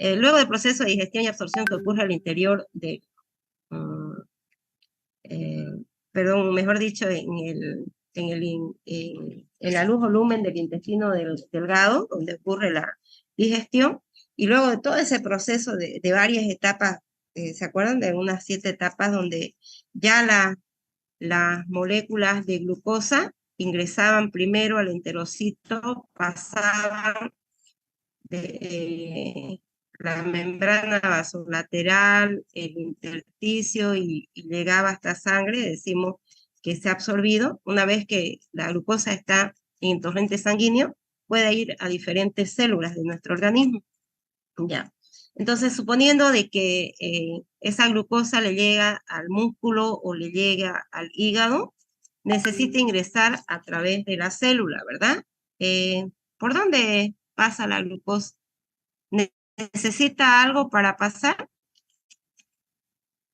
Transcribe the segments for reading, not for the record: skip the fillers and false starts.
luego del proceso de digestión y absorción que ocurre al interior de, perdón, mejor dicho, en la luz o lumen del intestino delgado, donde ocurre la digestión, y luego de todo ese proceso de varias etapas, ¿se acuerdan? De unas 7 etapas donde ya las moléculas de glucosa ingresaban primero al enterocito, pasaban de la membrana vasolateral, el intersticio y llegaba hasta sangre, decimos que se ha absorbido. Una vez que la glucosa está en torrente sanguíneo, puede ir a diferentes células de nuestro organismo. Ya. Entonces, suponiendo de que esa glucosa le llega al músculo o le llega al hígado, necesita ingresar a través de la célula, ¿verdad? ¿Por dónde pasa la glucosa? ¿Necesita algo para pasar,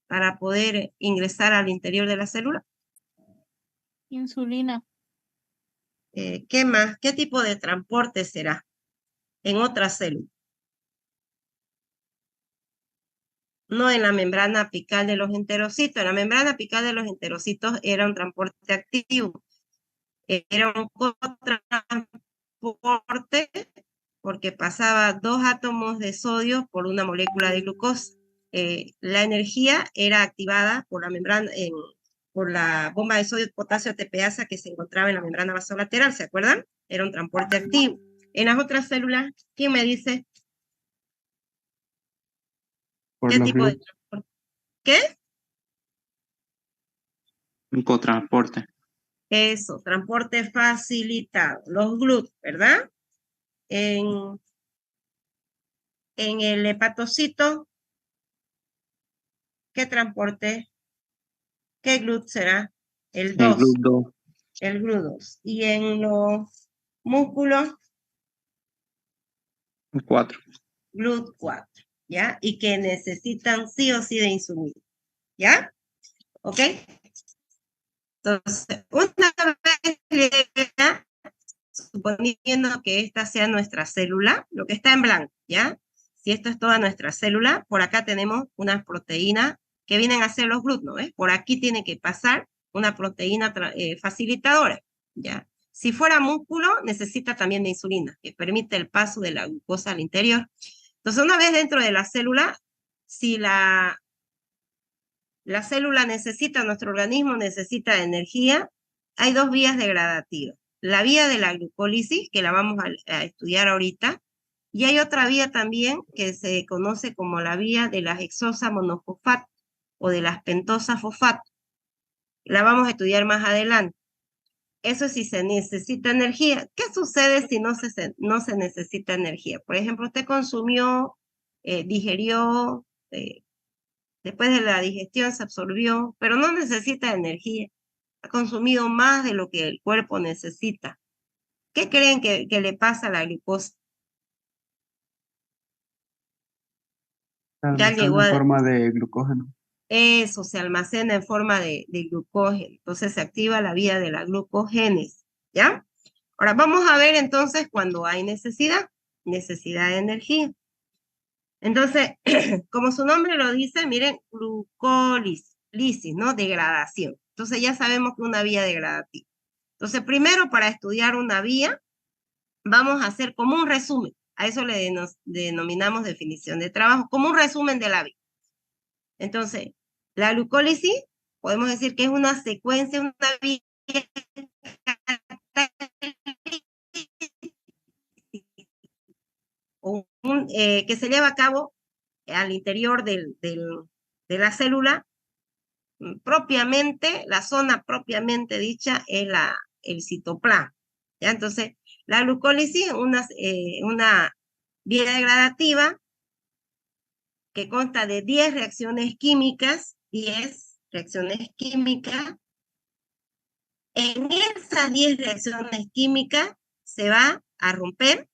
para poder ingresar al interior de la célula? Insulina. ¿Qué más? ¿Qué tipo de transporte será en otra célula? No en la membrana apical de los enterocitos. En la membrana apical de los enterocitos era un transporte activo. Era un cotransporte porque pasaba 2 átomos de sodio por una molécula de glucosa. La energía era activada por la membrana, por la bomba de sodio potasio ATPasa que se encontraba en la membrana vasolateral, ¿se acuerdan? Era un transporte activo. En las otras células, ¿quién me dice Por qué los tipo de GLUT, transporte? ¿Qué? un cotransporte. Eso, transporte facilitado. Los GLUT, ¿verdad? En el hepatocito, ¿qué transporte? ¿Qué GLUT será? El El 2, GLUT 2, el GLUT2. Y en los músculos, el 4. GLUT4, ¿ya? Y que necesitan sí o sí de insulina, ¿ya? ¿Ok? Entonces, una vez llega, suponiendo que esta sea nuestra célula, lo que está en blanco, ¿ya? Si esto es toda nuestra célula, por acá tenemos unas proteínas que vienen a ser los GLUT, ¿no? Por aquí tiene que pasar una proteína facilitadora, ¿ya? Si fuera músculo, necesita también de insulina, que permite el paso de la glucosa al interior. Entonces, una vez dentro de la célula, si la célula necesita, nuestro organismo necesita energía, hay 2 vías degradativas. La vía de la glucólisis, que la vamos a estudiar ahorita, y hay otra vía también que se conoce como la vía de las hexosa monofosfato o de las pentosa fosfato. La vamos a estudiar más adelante. Eso sí se necesita energía. ¿Qué sucede si no se necesita energía? Por ejemplo, usted consumió, digerió, después de la digestión se absorbió, pero no necesita energía. Ha consumido más de lo que el cuerpo necesita. ¿Qué creen que le pasa a la glucosa? Se Ya llegó almacena en a... forma de glucógeno. Eso se almacena en forma de glucógeno. Entonces se activa la vía de la glucogénesis, ¿ya? Ahora vamos a ver entonces cuando hay necesidad de energía. Entonces, como su nombre lo dice, miren, glucólisis, ¿no? Degradación. Entonces ya sabemos que una vía degradativa. Entonces, primero para estudiar una vía, vamos a hacer como un resumen. A eso le denominamos definición de trabajo, como un resumen de la vía. Entonces, la glucólisis, podemos decir que es una secuencia, una vía que se lleva a cabo al interior de la célula. Propiamente, la zona propiamente dicha es el citoplasma. ¿Ya? Entonces, la glucólisis es una vía degradativa que consta de 10 reacciones químicas, 10 reacciones químicas. En esas 10 reacciones químicas se va a romper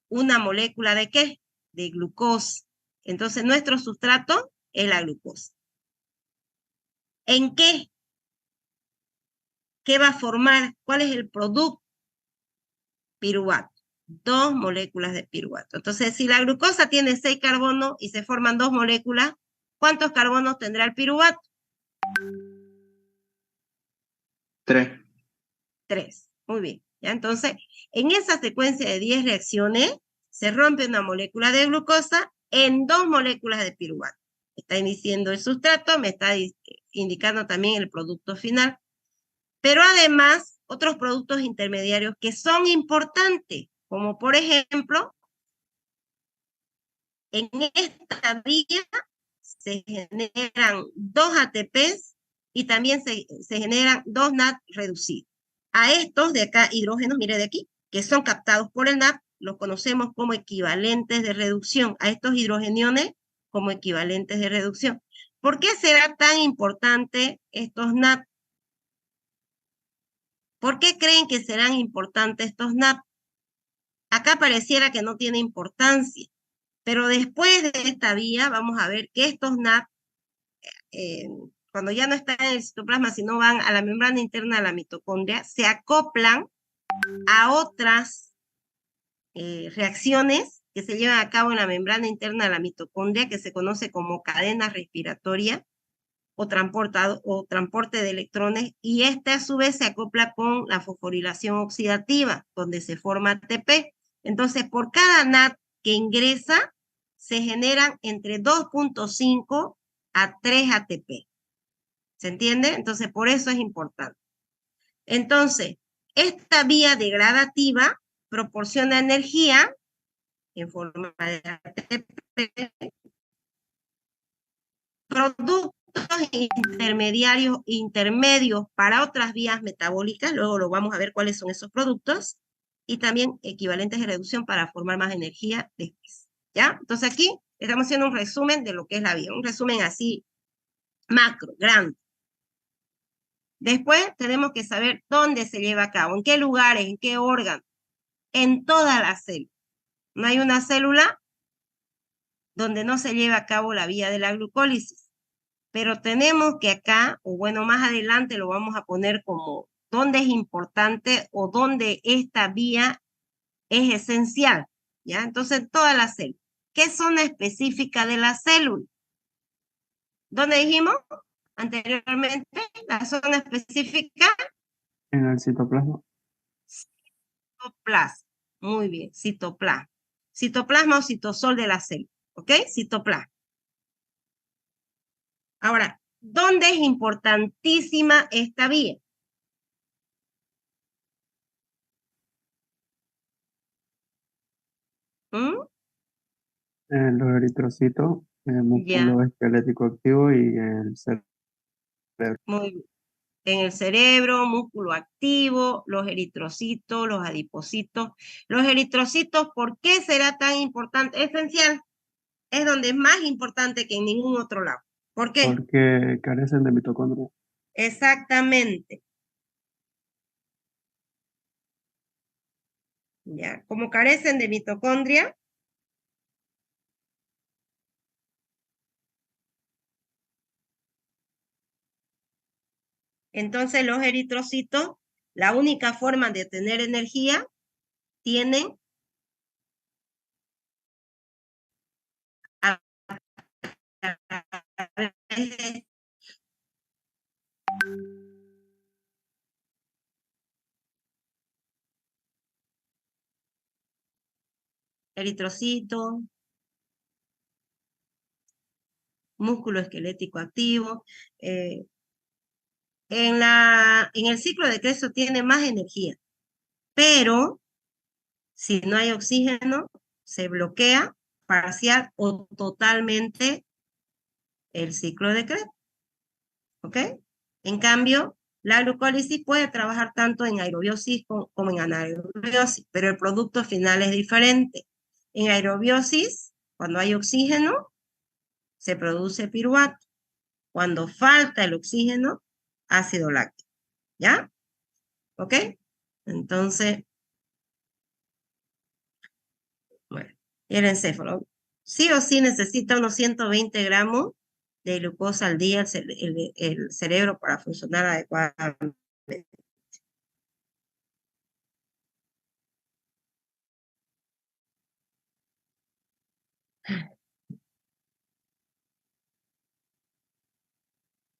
una molécula de ¿qué? De glucosa. Entonces, nuestro sustrato es la glucosa. ¿En qué? ¿Qué va a formar? ¿Cuál es el producto? Piruvato. 2 moléculas de piruvato. Entonces, si la glucosa tiene 6 carbonos y se forman 2 moléculas, ¿cuántos carbonos tendrá el piruvato? 3. 3. Muy bien. ¿Ya? Entonces, en esa secuencia de 10 reacciones, se rompe una molécula de glucosa en 2 moléculas de piruvato. Está iniciando el sustrato, me está indicando también el producto final. Pero además, otros productos intermediarios que son importantes, como por ejemplo, en esta vía se generan 2 ATPs y también se generan 2 NAD reducidos. A estos de acá, hidrógenos, mire de aquí, que son captados por el NAD, los conocemos como equivalentes de reducción. A estos hidrogeniones como equivalentes de reducción. ¿Por qué será tan importante estos NAD? ¿Por qué creen que serán importantes estos NAD? Acá pareciera que no tiene importancia, pero después de esta vía vamos a ver que estos NAD, cuando ya no están en el citoplasma, sino van a la membrana interna de la mitocondria, se acoplan a otras reacciones que se llevan a cabo en la membrana interna de la mitocondria, que se conoce como cadena respiratoria o transporte de electrones, y este a su vez se acopla con la fosforilación oxidativa, donde se forma ATP. Entonces, por cada NAD que ingresa, se generan entre 2.5 a 3 ATP. ¿Se entiende? Entonces, por eso es importante. Entonces, esta vía degradativa proporciona energía en forma de ATP, productos intermedios para otras vías metabólicas, luego lo vamos a ver cuáles son esos productos, y también equivalentes de reducción para formar más energía después. ¿Ya? Entonces aquí estamos haciendo un resumen de lo que es la vía, un resumen así macro, grande. Después tenemos que saber dónde se lleva a cabo, en qué lugares, en qué órganos, en todas las células. No hay una célula donde no se lleve a cabo la vía de la glucólisis. Pero tenemos que acá, o bueno, más adelante lo vamos a poner como dónde es importante o dónde esta vía es esencial, ¿ya? Entonces, todas las células. ¿Qué zona específica de la célula? ¿Dónde dijimos anteriormente? La zona específica, En el citoplasma. citoplasma. Muy bien, citoplasma. Citoplasma o citosol de la célula, ¿ok? Citoplasma. Ahora, ¿dónde es importantísima esta vía? ¿Mm? Los eritrocitos, el Ya, músculo esquelético activo y el cerebro. muy bien. En el cerebro, músculo activo, los eritrocitos, los adipocitos. Los eritrocitos, ¿por qué será tan importante? Esencial, es donde es más importante que en ningún otro lado. ¿Por qué? Porque carecen de mitocondria. Exactamente. Ya, como carecen de mitocondria, entonces los eritrocitos, la única forma de tener energía, tienen a través de eritrocito, músculo esquelético activo. En el ciclo de Krebs tiene más energía, pero si no hay oxígeno, se bloquea parcial o totalmente el ciclo de Krebs, ¿ok? En cambio, la glucólisis puede trabajar tanto en aerobiosis como en anaerobiosis, pero el producto final es diferente. En aerobiosis, cuando hay oxígeno, se produce piruvato. Cuando falta el oxígeno, ácido láctico, ¿ya? ¿Ok? Entonces, bueno, y el encéfalo. Sí o sí necesita unos 120 gramos de glucosa al día el cerebro para funcionar adecuadamente.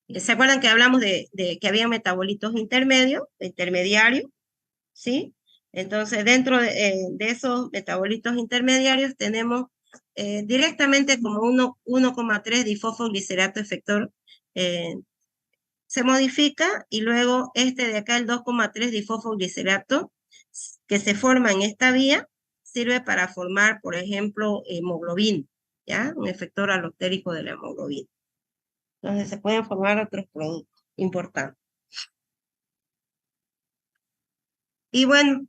¿Se acuerdan que hablamos de que había metabolitos intermediarios, ¿sí? Entonces, dentro de esos metabolitos intermediarios tenemos directamente como 1,3 difosfoglicerato efector se modifica y luego este de acá, el 2,3 difosfoglicerato, que se forma en esta vía, sirve para formar, por ejemplo, hemoglobina, ¿ya? Un efector alostérico de la hemoglobina. Entonces se pueden formar otros productos importantes. Y bueno,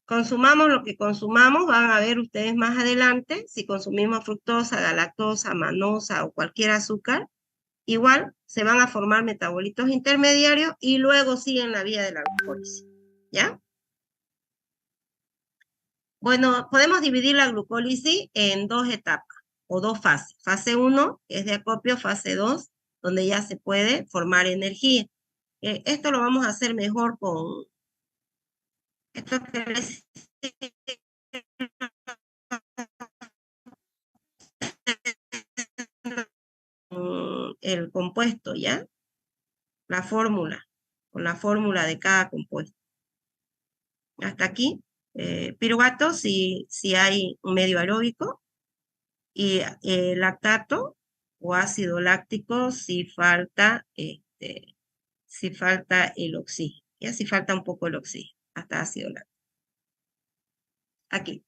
consumamos lo que consumamos, van a ver ustedes más adelante, si consumimos fructosa, galactosa, manosa o cualquier azúcar, igual se van a formar metabolitos intermediarios y luego siguen la vía de la glucólisis, ¿ya? Bueno, podemos dividir la glucólisis en dos etapas o dos fases. Fase 1 es de acopio, fase 2, donde ya se puede formar energía. Esto lo vamos a hacer mejor con esto que les el compuesto, ¿ya? La fórmula, con la fórmula de cada compuesto. Hasta aquí, piruvato si hay un medio aeróbico y lactato o ácido láctico si falta el oxígeno, ¿ya? Si falta un poco el oxígeno, hasta ácido láctico. Aquí.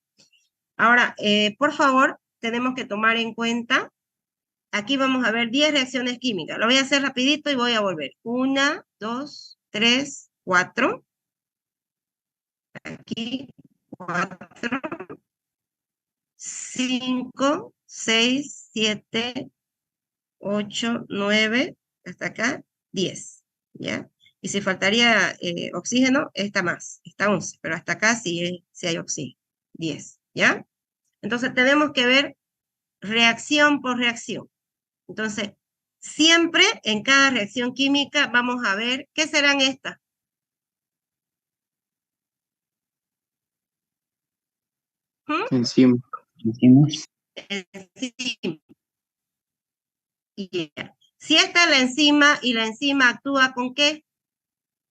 Ahora, por favor, tenemos que tomar en cuenta, aquí vamos a ver 10 reacciones químicas. Lo voy a hacer rapidito y voy a volver. 1, 2, 3, 4. Aquí, 4, 5, 6, 7, 8, 9, hasta acá, 10, ¿ya? Y si faltaría oxígeno, está más, está 11, pero hasta acá sí hay oxígeno, 10, ¿ya? Entonces tenemos que ver reacción por reacción. Entonces, siempre en cada reacción química vamos a ver qué serán estas. Enzimas. Enzima. Yeah. Si esta es la enzima y la enzima actúa ¿con qué?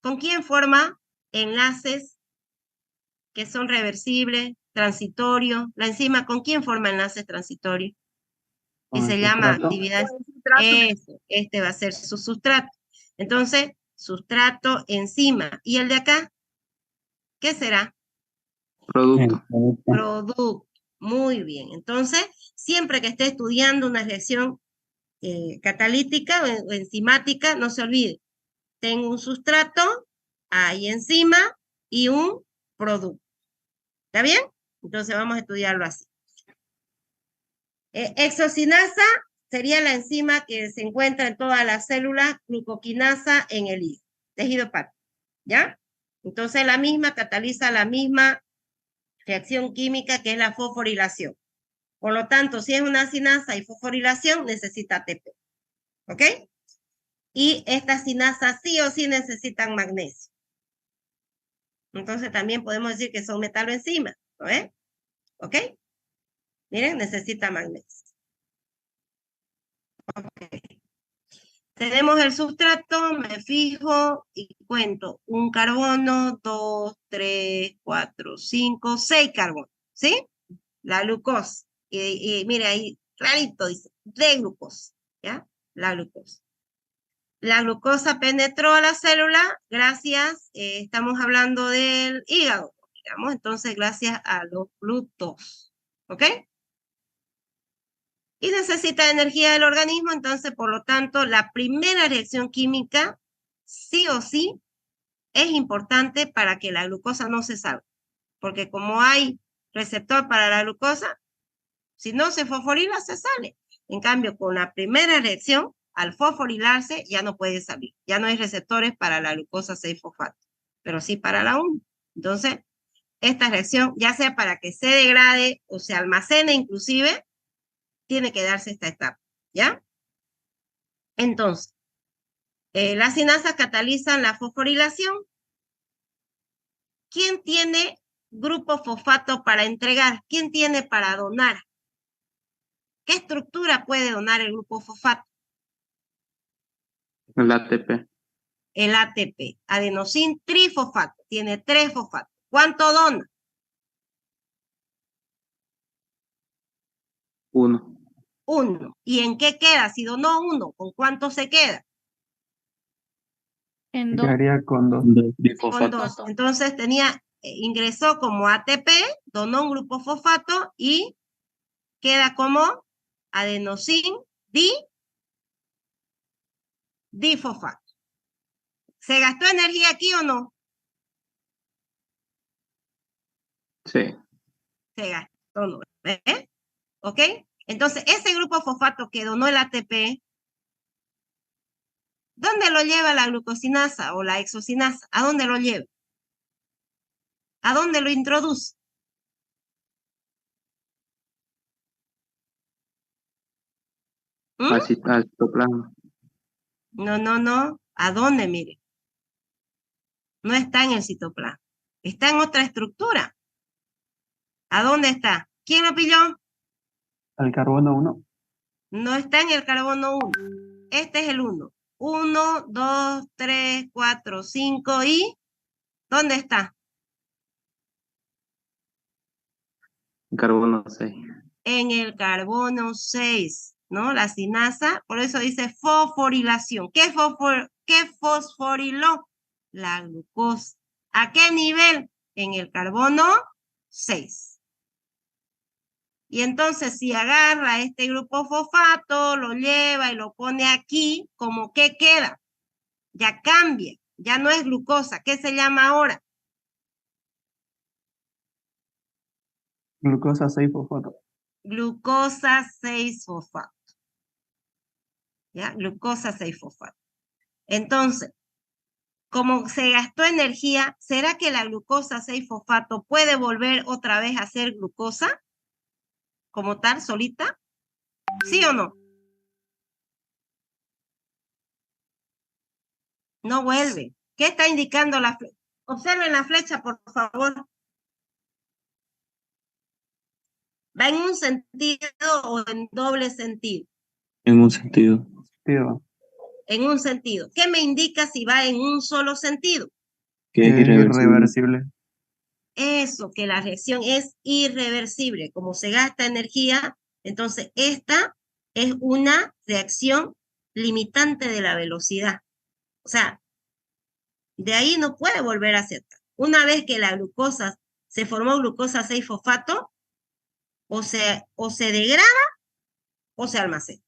¿Con quién forma enlaces que son reversibles, transitorios? La enzima, ¿con quién forma enlaces transitorios? Y se llama actividad. Eso, este va a ser su sustrato. Entonces, sustrato, enzima. ¿Y el de acá? ¿Qué será? Producto. Producto. Muy bien. Entonces, siempre que esté estudiando una reacción catalítica o enzimática, no se olvide. Tengo un sustrato, hay enzima y un producto. ¿Está bien? Entonces vamos a estudiarlo así. Exocinasa sería la enzima que se encuentra en todas las células, glucoquinasa en el hígado, tejido hepático, ¿ya? Entonces la misma cataliza la misma reacción química que es la fosforilación. Por lo tanto, si es una cinasa y fosforilación, necesita ATP, ¿ok? Y estas cinasas sí o sí necesitan magnesio. Entonces también podemos decir que son metaloenzimas, ¿no ves? ¿Ok? Miren, necesita magnesio. Okay. Tenemos el sustrato, me fijo y cuento. Un carbono, 2, 3, 4, 5, 6 carbonos, ¿sí? La glucosa. Y mire ahí, clarito dice, de glucosa, ¿ya? La glucosa. La glucosa penetró a la célula gracias, estamos hablando del hígado, digamos, entonces gracias a los glutos, ¿ok? Y necesita energía del organismo, entonces por lo tanto la primera reacción química sí o sí es importante para que la glucosa no se salga, porque como hay receptor para la glucosa, si no se fosforila se sale. En cambio, con la primera reacción, al fosforilarse ya no puede salir, ya no hay receptores para la glucosa 6-fosfato, pero sí para la 1. Entonces, esta reacción, ya sea para que se degrade o se almacene inclusive, tiene que darse esta etapa, ¿ya? Entonces, las cinasas catalizan la fosforilación. ¿Quién tiene grupo fosfato para entregar? ¿Quién tiene para donar? ¿Qué estructura puede donar el grupo fosfato? El ATP. El ATP, adenosín trifosfato, tiene 3 fosfatos. ¿Cuánto dona? 1. 1. ¿Y en qué queda? Si donó 1, ¿con cuánto se queda? En Se 2. quedaría con 2. Con 2. Entonces ingresó como ATP, donó un grupo fosfato y queda como adenosín difosfato. ¿Se gastó energía aquí o no? Sí. Se gastó, ¿no? ¿Ok? Entonces, ese grupo fosfato que donó el ATP, ¿dónde lo lleva la glucosinasa o la exocinasa? ¿A dónde lo lleva? ¿A dónde lo introduce? ¿Mm? Al citoplasma. No. ¿A dónde, mire? No está en el citoplasma. Está en otra estructura. ¿A dónde está? ¿Quién lo pilló? Al carbono 1. No está en el carbono 1. Este es el 1. 1, 2, 3, 4, 5 y... ¿Dónde está? Carbono 6. En el carbono 6, ¿no? La sinasa, por eso dice fosforilación. ¿Qué fosforiló? La glucosa. ¿A qué nivel? En el carbono 6. Y entonces, si agarra este grupo fosfato, lo lleva y lo pone aquí, ¿cómo qué queda? Ya cambia, ya no es glucosa. ¿Qué se llama ahora? Glucosa 6 fosfato. Glucosa 6-fosfato. ¿Ya? Glucosa 6-fosfato. Entonces, como se gastó energía, ¿será que la glucosa 6-fosfato puede volver otra vez a ser glucosa? Como tal, solita. ¿Sí o no? No vuelve. ¿Qué está indicando la flecha? Observen la flecha, por favor. ¿Va en un sentido o en doble sentido? En un sentido. Tío, En un sentido. ¿Qué me indica si va en un solo sentido? Que es irreversible. irreversible. Eso, que la reacción es irreversible. Como se gasta energía, entonces esta es una reacción limitante de la velocidad. O sea, de ahí no puede volver a ser. Una vez que la glucosa se formó glucosa 6-fosfato, o se degrada o se almacena.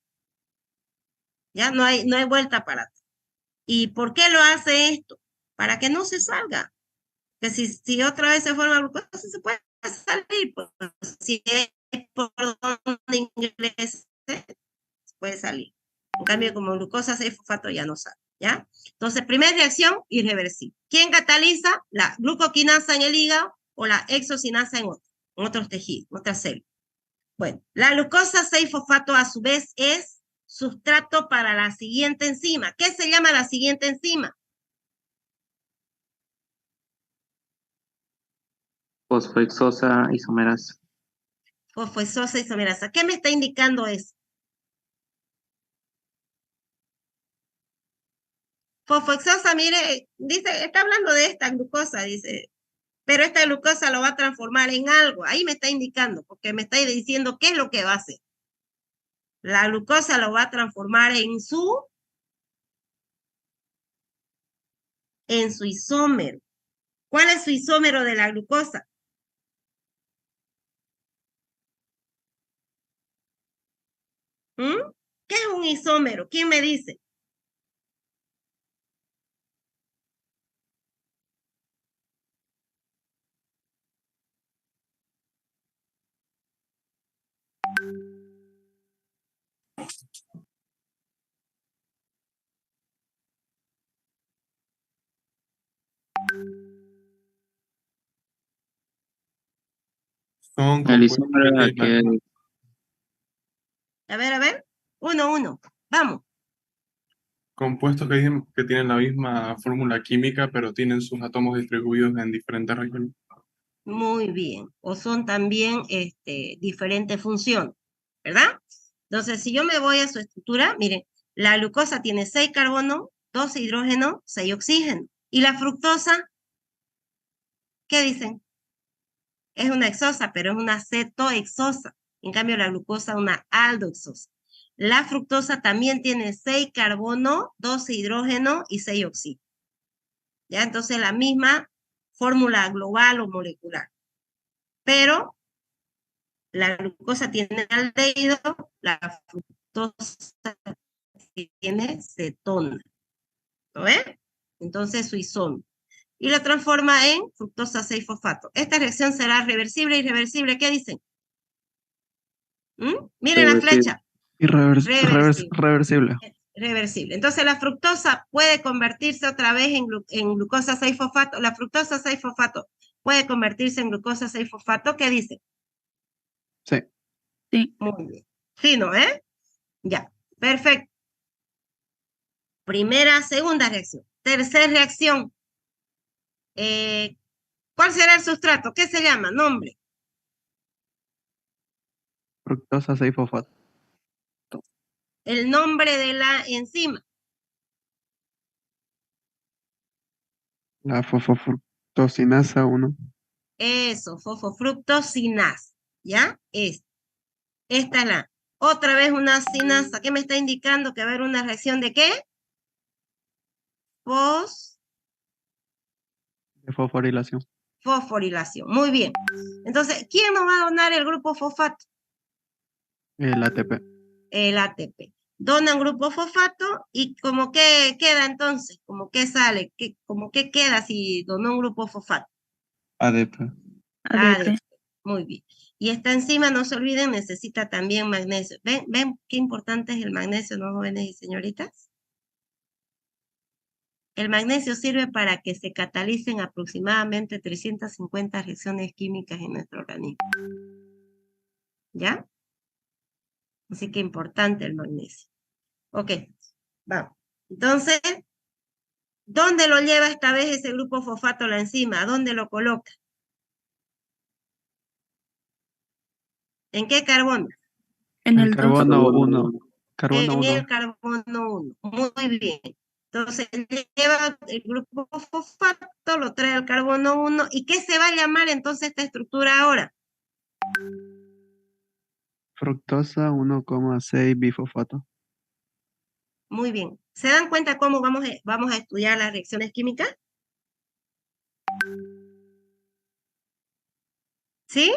Ya no hay vuelta para atrás. ¿Y por qué lo hace esto? Para que no se salga. Que si otra vez se forma glucosa, se puede salir. Pues, si es por donde ingrese, puede salir. En cambio, como glucosa 6-fosfato ya no sale. ¿Ya? Entonces, primera reacción, irreversible. ¿Quién cataliza? La glucoquinasa en el hígado o la exocinasa en otros tejidos, en otras células. Bueno, la glucosa 6-fosfato a su vez es sustrato para la siguiente enzima. ¿Qué se llama la siguiente enzima? Fosfohexosa isomerasa. Fosfohexosa isomerasa. ¿Qué me está indicando eso? Fosfohexosa, mire, dice, está hablando de esta glucosa, dice, pero esta glucosa lo va a transformar en algo. Ahí me está indicando, porque me está diciendo qué es lo que va a hacer. La glucosa lo va a transformar en su isómero. ¿Cuál es su isómero de la glucosa? ¿Mm? ¿Qué es un isómero? ¿Quién me dice? Son El compuestos isómero que es tienen aquel. A ver. 1-1. Vamos. compuestos que tienen la misma fórmula química, pero tienen sus átomos distribuidos en diferentes regiones. Muy bien. O son también diferentes funciones, ¿verdad? Entonces, si yo me voy a su estructura, miren, la glucosa tiene 6 carbono, 2 hidrógeno, 6 oxígeno. ¿Y la fructosa? ¿Qué dicen? Es una hexosa, pero es una cetohexosa. En cambio, la glucosa una aldohexosa. La fructosa también tiene 6 carbono, 12 hidrógeno y 6 oxígeno. ¿Ya? Entonces, la misma fórmula global o molecular. Pero la glucosa tiene aldehído, la fructosa tiene cetona. ¿Lo ven? Entonces, su isono. Y lo transforma en fructosa 6-fosfato. Esta reacción será reversible y irreversible. ¿Qué dicen? Miren la flecha. Reversible. Reversible. Entonces la fructosa puede convertirse otra vez en glucosa 6-fosfato. La fructosa 6-fosfato puede convertirse en glucosa 6-fosfato. ¿Qué dice? Sí. Sí. Muy bien. Sí, ¿no? Ya. Perfecto. Primera, segunda reacción. Tercera reacción. ¿Cuál será el sustrato? ¿Qué se llama? Nombre. Fructosa 6-fosfato. El nombre de la enzima. La fosfofructosinasa 1. Eso, fosfofructosinasa. ¿Ya? Esta es la. Otra vez una sinasa. ¿Qué me está indicando? Que va a haber una reacción de qué? De fosforilación. Fosforilación. Muy bien. Entonces, ¿quién nos va a donar el grupo fosfato? El ATP. El ATP. Dona un grupo fosfato y ¿cómo que queda entonces? ¿Cómo que sale? ¿Cómo que queda si donó un grupo fosfato? ADP. ADP. Muy bien. Y esta enzima, no se olviden, necesita también magnesio. ¿Ven qué importante es el magnesio, no, jóvenes y señoritas? El magnesio sirve para que se catalicen aproximadamente 350 reacciones químicas en nuestro organismo. ¿Ya? Así que importante el magnesio. Ok, vamos. Entonces, ¿dónde lo lleva esta vez ese grupo fosfato la enzima? ¿Dónde lo coloca? ¿En qué carbono? En El el 2. carbono 1. Carbono En 1. el carbono 1. Muy bien. Entonces, lleva el grupo fosfato, lo trae al carbono 1. ¿Y qué se va a llamar entonces esta estructura ahora? Fructosa 1,6 bifosfato. Muy bien. ¿Se dan cuenta cómo vamos a estudiar las reacciones químicas? ¿Sí?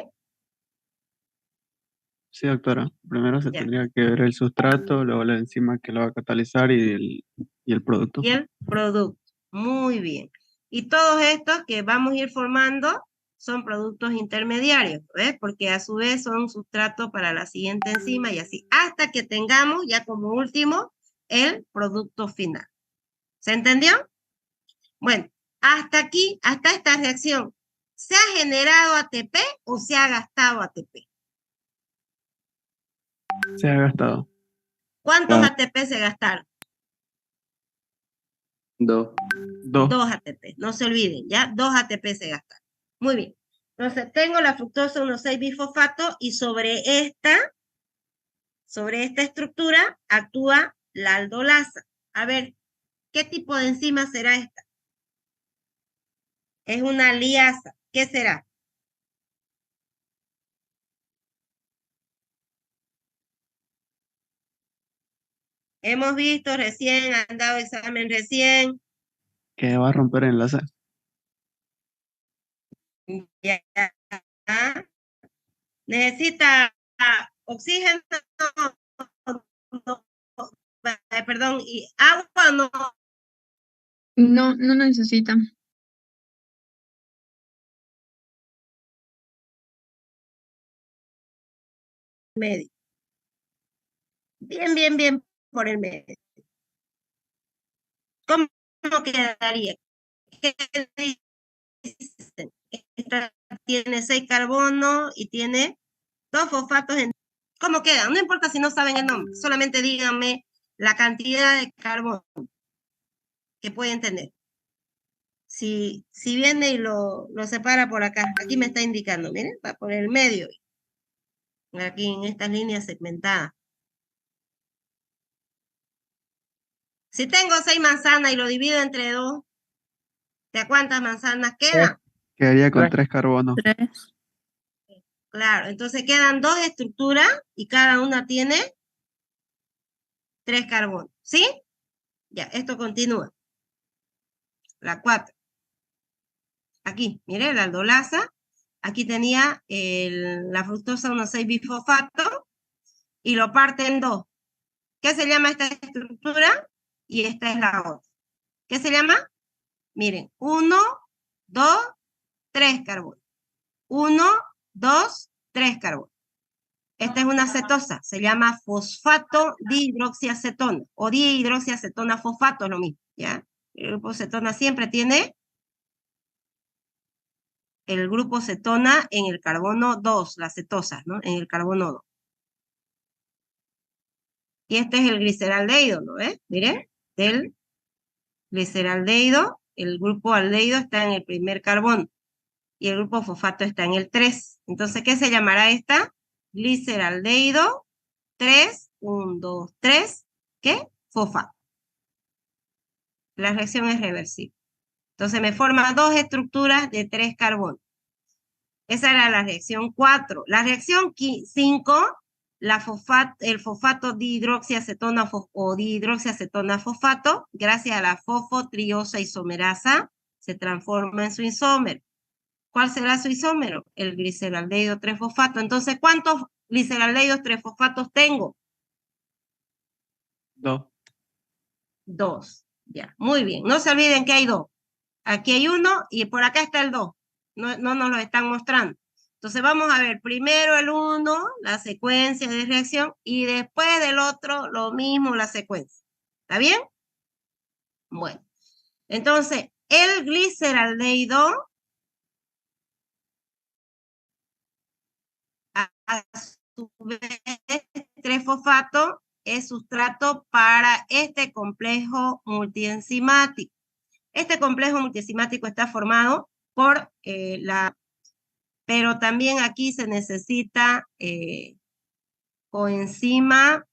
Sí, doctora. Primero se Ya. tendría que ver el sustrato, luego la enzima que lo va a catalizar y el producto. Y el producto. Muy bien. Y todos estos que vamos a ir formando son productos intermediarios, ¿ves? Porque a su vez son sustratos para la siguiente enzima y así, hasta que tengamos ya como último el producto final. ¿Se entendió? Bueno, hasta aquí, hasta esta reacción, ¿se ha generado ATP o se ha gastado ATP? Se ha gastado. ¿Cuántos Ah. ATP se gastaron? 2. 2. 2 ATP, no se olviden, ¿ya? 2 ATP se gastaron. Muy bien. Entonces, tengo la fructosa 1,6-bifosfato y sobre esta estructura actúa la aldolasa. A ver, ¿qué tipo de enzima será esta? Es una liasa. ¿Qué será? Hemos visto recién, han dado examen recién. Que va a romper enlace. Ya. Necesita oxígeno, perdón, y agua no. No, no necesita. Medio. Bien, bien, bien por el medio. ¿Cómo quedaría? ¿Qué dicen? Esta tiene 6 carbonos y tiene 2 fosfatos. ¿Cómo quedan? No importa si no saben el nombre, solamente díganme la cantidad de carbono que pueden tener. Si viene y lo separa por acá, aquí me está indicando, miren, va por el medio. Aquí en estas líneas segmentadas. Si tengo 6 manzanas y lo divido entre 2, ¿de cuántas manzanas quedan? Quedaría con 3. 3 carbonos. 3. Claro, entonces quedan 2 estructuras y cada una tiene 3 carbonos, ¿sí? Ya, esto continúa. La 4. Aquí, mire, la aldolasa. Aquí tenía la fructosa 1,6-bifosfato y lo parte en 2. ¿Qué se llama esta estructura? Y esta es la otra. ¿Qué se llama? Miren, 1, 2, 3 carbonos. 1, 2, 3 carbonos. Esta es una cetosa, se llama fosfato dihidroxiacetona o dihidroxiacetona fosfato, es lo mismo, ¿ya? El grupo cetona siempre tiene el grupo cetona en el carbono 2, las cetosas, ¿no? En el carbono 2. Y este es el gliceraldehído, ¿no ves? Miren, del gliceraldehído, el grupo aldehído está en el primer carbono y el grupo fosfato está en el 3. Entonces, ¿qué se llamará esta? Gliceraldehído 3, 1, 2, 3, ¿qué? Fosfato. La reacción es reversible. Entonces me forma 2 estructuras de 3 carbonos. Esa era la reacción 4. La reacción 5, el fosfato dihidroxiacetona o dihidroxiacetona fosfato, gracias a la fosfotriosa isomerasa, se transforma en su isómero. ¿Cuál será su isómero? El gliceraldehído 3-fosfato. Entonces, ¿cuántos gliceraldehídos 3-fosfatos tengo? 2. 2. Ya, muy bien. No se olviden que hay 2. Aquí hay 1 y por acá está el 2. No nos lo están mostrando. Entonces vamos a ver primero el 1, la secuencia de reacción, y después del otro lo mismo, la secuencia. ¿Está bien? Bueno, entonces el gliceraldehído a su vez 3-fosfato es sustrato para este complejo multienzimático. Este complejo multienzimático está formado por pero también aquí se necesita coenzima,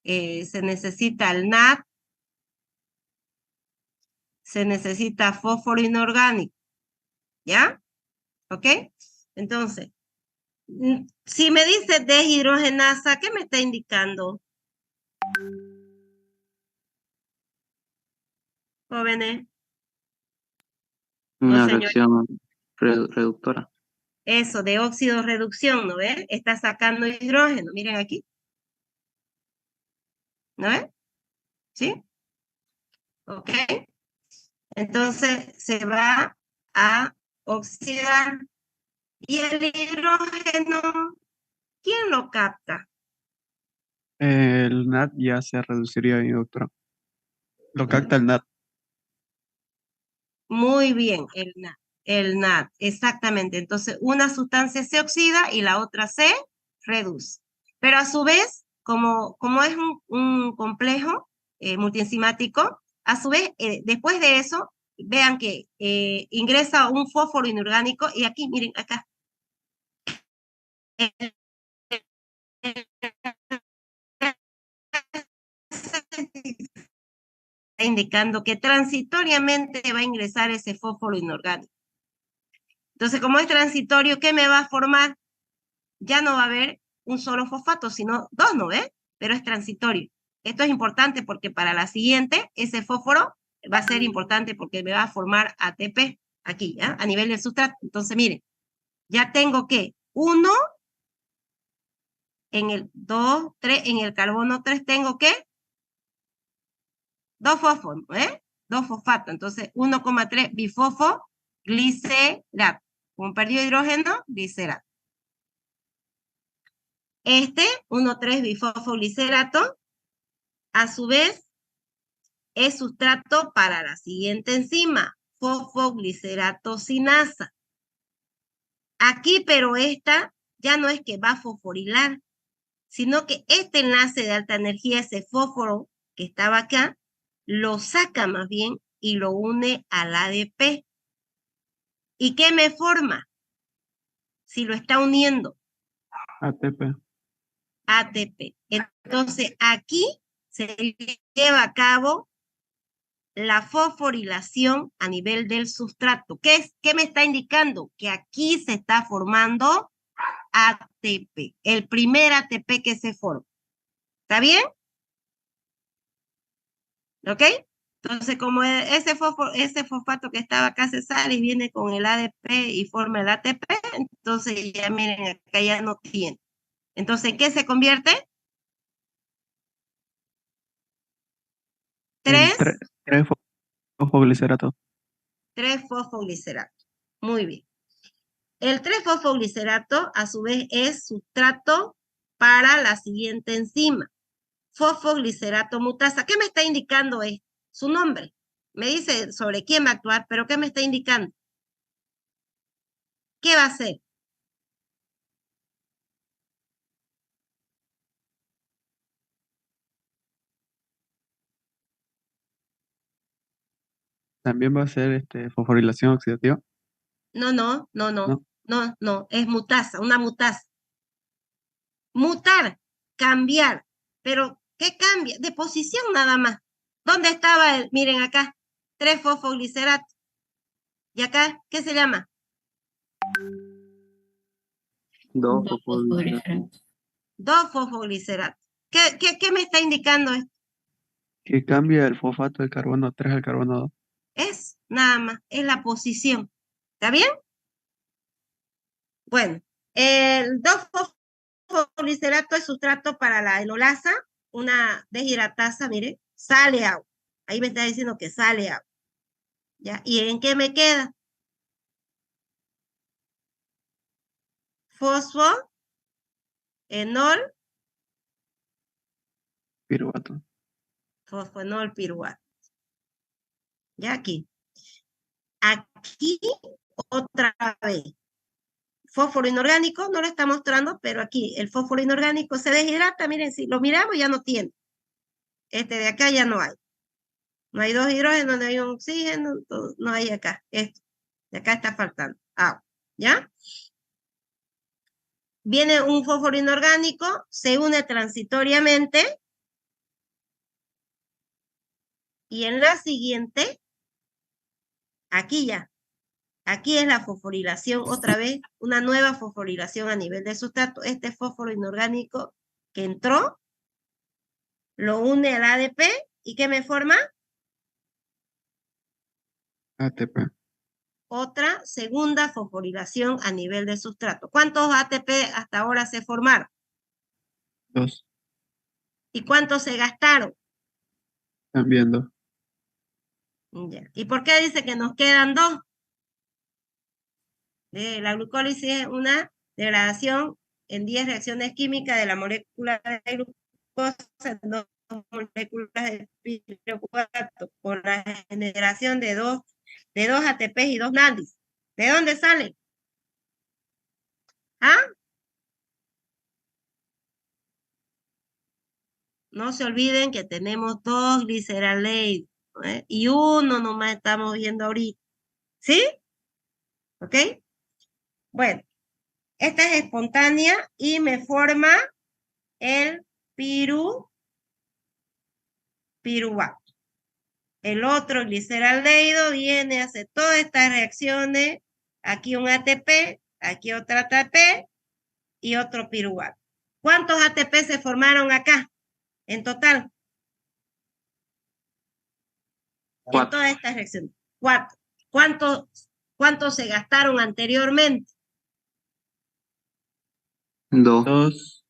se necesita el NAD, se necesita fósforo inorgánico, ¿ya? ¿Ok? Entonces, si me dice deshidrogenasa, ¿qué me está indicando? Jóvenes. Una señor. reacción reductora. Eso, de óxido reducción, ¿no ves? Está sacando hidrógeno, miren aquí. ¿No ves? ¿Sí? ¿Ok? Entonces se va a oxidar. Y el hidrógeno, ¿quién lo capta? El NAD ya se reduciría ahí, doctora. Lo capta el NAD. Muy bien, el NAD. El NAD, exactamente. Entonces, una sustancia se oxida y la otra se reduce. Pero a su vez, como es un complejo multienzimático, a su vez, después de eso, vean que ingresa un fósforo inorgánico y aquí, miren, acá. Está indicando que transitoriamente va a ingresar ese fósforo inorgánico. Entonces, como es transitorio, ¿qué me va a formar? Ya no va a haber un solo fosfato, sino 2, ¿no ves? Pero es transitorio. Esto es importante porque para la siguiente, ese fósforo va a ser importante porque me va a formar ATP aquí, ¿ya? A nivel del sustrato. Entonces, miren, ya tengo que 1 en el 2, 3, en el carbono 3 tengo que 2 fósforos, ¿eh? 2 fosfatos. Entonces, 1,3 bifosfo glicerato. Como perdió hidrógeno, glicerato. Este 1,3 bifosfoglicerato, a su vez, es sustrato para la siguiente enzima, fosfoglicerato-sinasa. Aquí, pero esta ya no es que va a fosforilar, sino que este enlace de alta energía, ese fósforo que estaba acá, lo saca más bien y lo une al ADP. ¿Y qué me forma? Si lo está uniendo. ATP. ATP. Entonces, aquí se lleva a cabo la fosforilación a nivel del sustrato. ¿Qué me está indicando? Que aquí se está formando ATP, el primer ATP que se forma. ¿Está bien? ¿Ok? Entonces, como ese fosfato que estaba acá se sale y viene con el ADP y forma el ATP, entonces ya miren, acá ya no tiene. Entonces, ¿en qué se convierte? En Tres tres fosfoglicerato. 3-fosfoglicerato. Muy bien. El 3-fosfoglicerato, a su vez, es sustrato para la siguiente enzima, fosfoglicerato mutasa. ¿Qué me está indicando esto? Su nombre. Me dice sobre quién va a actuar, pero ¿qué me está indicando? ¿Qué va a hacer? También va a ser fosforilación oxidativa, No, es mutasa, una mutasa. Mutar, cambiar. Pero, ¿qué cambia? De posición nada más. ¿Dónde estaba el? Miren acá, 3-fosfoglicerato. ¿Y acá qué se llama? 2 fosfoglicerato. 2-fosfoglicerato. ¿Qué me está indicando esto? que cambia el fosfato del carbono 3 al carbono 2. Es nada más, es la posición. ¿Está bien? Bueno, el 2-fosfoglicerato es sustrato para la enolasa, una deshidratasa, miren, sale agua. Ahí me está diciendo que sale agua. ¿Ya? ¿Y en qué me queda? Fosfo, enol, Piruvato. fosfoenol piruvato. Ya aquí. Aquí otra vez. Fósforo inorgánico no lo está mostrando, pero aquí el fósforo inorgánico se deshidrata. Miren, si lo miramos ya no tiene. Este de acá ya no hay. No hay 2 hidrógenos, no hay un oxígeno, no hay acá. Esto. De acá está faltando agua. ¿Ya? Viene un fósforo inorgánico, se une transitoriamente. Y en la siguiente, aquí ya. Aquí es la fosforilación, otra vez, una nueva fosforilación a nivel de sustrato. Este fósforo inorgánico que entró, lo une al ADP, ¿y qué me forma? ATP. Otra segunda fosforilación a nivel de sustrato. ¿Cuántos ATP hasta ahora se formaron? 2. ¿Y cuántos se gastaron? También 2. Ya. ¿Y por qué dice que nos quedan 2? La glucólisis es una degradación en 10 reacciones químicas de la molécula de glucosa en 2 moléculas de piruvato por la generación de dos ATP y 2 NADIs. ¿De dónde salen? ¿Ah? No se olviden que tenemos 2 gliceraldehidos, ¿eh? Y uno nomás estamos viendo ahorita. ¿Sí? ¿Ok? Bueno, esta es espontánea y me forma el piruvato. El otro gliceraldehído viene, hace todas estas reacciones. Aquí un ATP, aquí otro ATP y otro piruvato. ¿Cuántos ATP se formaron acá en total? 4. En todas estas reacciones. 4. ¿Cuántos se gastaron anteriormente? 2. 2.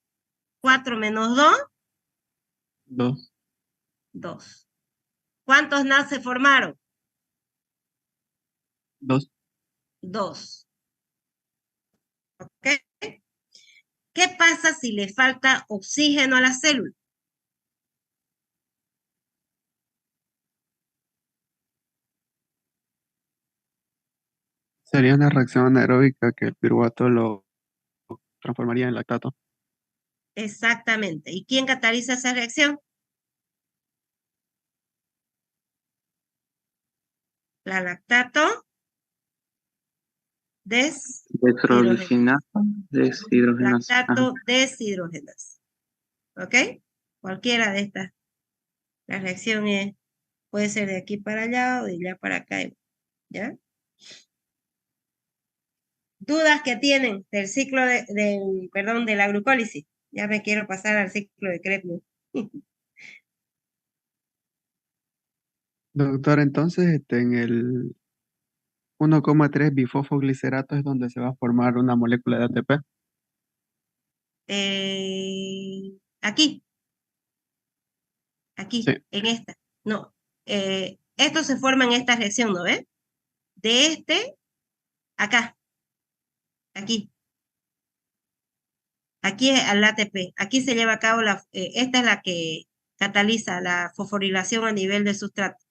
4 menos 2, 2. 2. ¿Cuántos NAD se formaron? 2. 2. ¿Ok? ¿Qué pasa si le falta oxígeno a la célula? Sería una reacción anaeróbica que el piruvato lo transformaría en lactato. Exactamente. ¿Y quién cataliza esa reacción? La lactato Deshidrogenasa. lactato deshidrogenasa. ¿Ok? Cualquiera de estas. La reacción es Puede ser de aquí para allá o de allá para acá, ¿ya? Dudas que tienen del ciclo perdón, de la glucólisis. Ya me quiero pasar al ciclo de Krebs. Doctor, entonces en el 1,3 bifosfoglicerato es donde se va a formar una molécula de ATP. Aquí, Sí, en esta. No, esto se forma en esta reacción, ¿no ves? De acá, aquí. Aquí es al ATP. Aquí se lleva a cabo esta es la que cataliza la fosforilación a nivel del sustrato.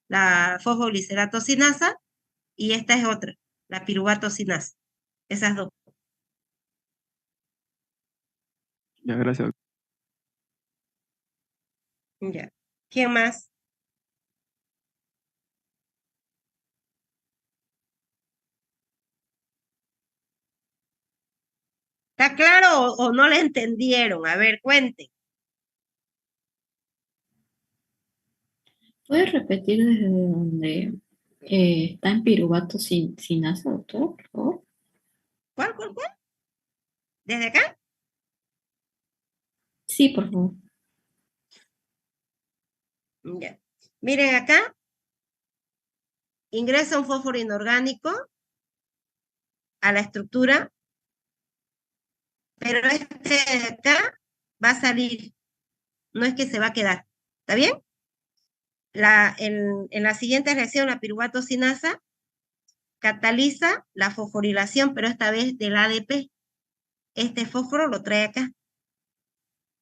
La fosfoglicerato-sinasa y esta es otra, la piruvato-sinasa. Esas dos. ya, gracias. Ya. ¿Quién más? ¿Está claro o no le entendieron? A ver, cuenten. ¿Puedes repetir desde donde está en piruvato sinasa, doctor, por favor? ¿Cuál? ¿Desde acá? Sí, por favor. Ya. Miren acá, ingresa un fósforo inorgánico a la estructura, pero este de acá va a salir, no es que se va a quedar. ¿Está bien? En la siguiente reacción, la piruvato sinasa cataliza la fosforilación, pero esta vez del ADP. Este fósforo lo trae acá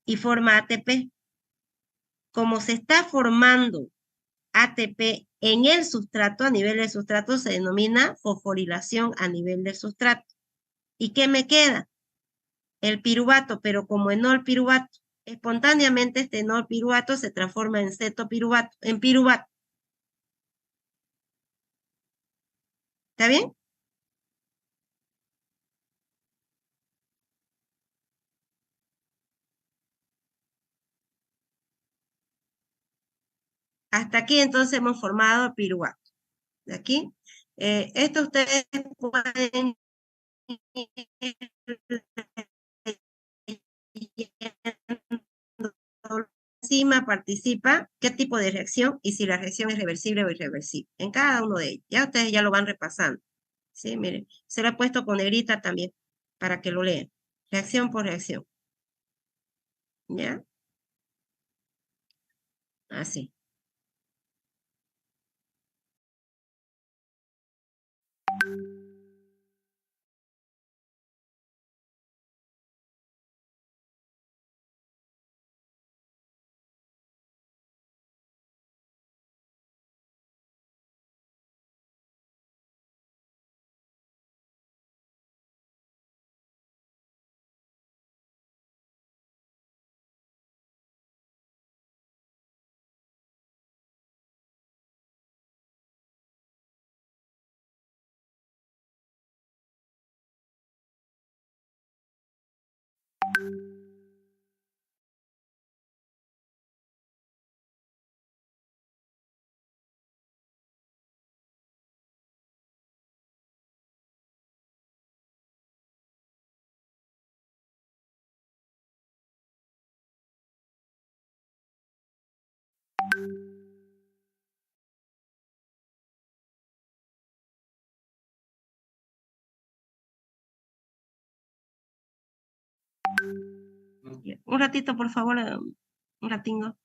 y forma ATP. Como se está formando ATP en el sustrato, a nivel del sustrato, se denomina fosforilación a nivel del sustrato. ¿Y qué me queda? El piruvato, pero como enol piruvato, espontáneamente este enol piruvato se transforma en cetopiruvato, en piruvato. ¿Está bien? Hasta aquí entonces hemos formado piruvato. ¿De aquí? Esto ustedes pueden encima participa, qué tipo de reacción y si la reacción es reversible o irreversible. En cada uno de ellos. Ya ustedes ya lo van repasando. Sí, miren, se lo he puesto con negrita también para que lo lean. Reacción por reacción. ¿Ya? Así. Un ratito, por favor, un ratingo.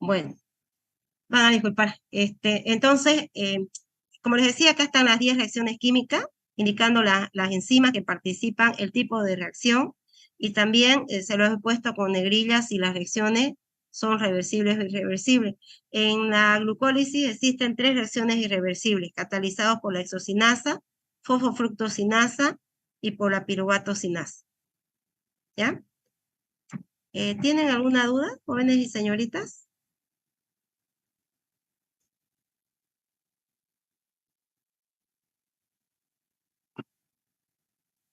Bueno, van a disculpar. Entonces, como les decía, acá están las 10 reacciones químicas, indicando las enzimas que participan, el tipo de reacción, y también se lo he puesto con negrillas si las reacciones son reversibles o irreversibles. En la glucólisis existen 3 reacciones irreversibles, catalizadas por la exocinasa, fosfofructosinasa y por la piruvato-sinasa. ¿Ya? ¿Tienen alguna duda, jóvenes y señoritas?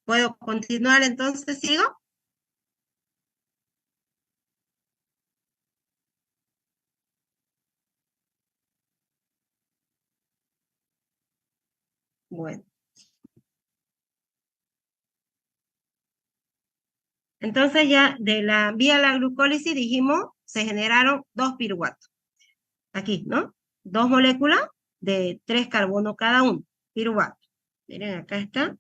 ¿Puedo continuar entonces? ¿Sigo? Bueno. Entonces ya de la vía la glucólisis dijimos, se generaron 2 piruvatos. Aquí, ¿no? 2 moléculas de 3 carbonos cada uno, piruvato. Miren, acá está.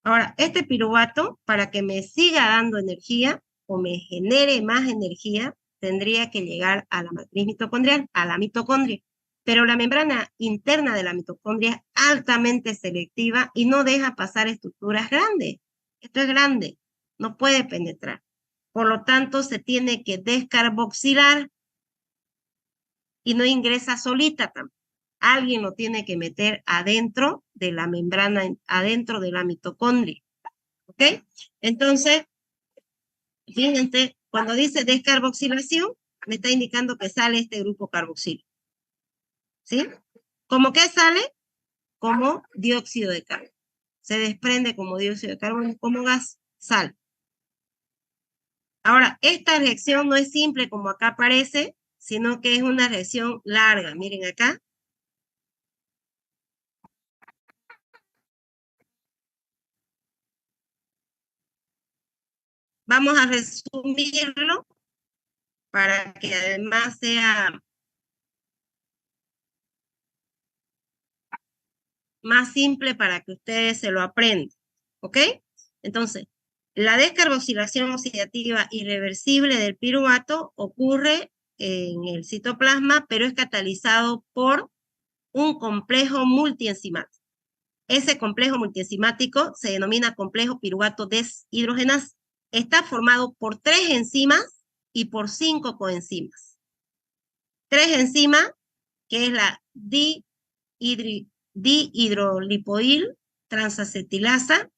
Ahora, este piruvato, para que me siga dando energía o me genere más energía, tendría que llegar a la matriz mitocondrial, a la mitocondria. Pero la membrana interna de la mitocondria es altamente selectiva y no deja pasar estructuras grandes. Esto es grande, no puede penetrar. Por lo tanto, se tiene que descarboxilar y no ingresa solita tampoco. Alguien lo tiene que meter adentro de la membrana, adentro de la mitocondria. ¿Ok? Entonces, fíjense, cuando dice descarboxilación, me está indicando que sale este grupo carboxilo. ¿Sí? ¿Cómo que sale? Como dióxido de carbono. Se desprende como dióxido de carbono, como gas, sal. Ahora, esta reacción no es simple como acá aparece, sino que es una reacción larga. Miren acá. Vamos a resumirlo para que además sea más simple para que ustedes se lo aprendan. ¿Ok? Entonces, la descarboxilación oxidativa irreversible del piruvato ocurre en el citoplasma, pero es catalizado por un complejo multienzimático. Ese complejo multienzimático se denomina complejo piruvato deshidrogenasa. Está formado por 3 enzimas y por 5 coenzimas. 3 enzimas, que es la dihidrolipoil transacetilasa,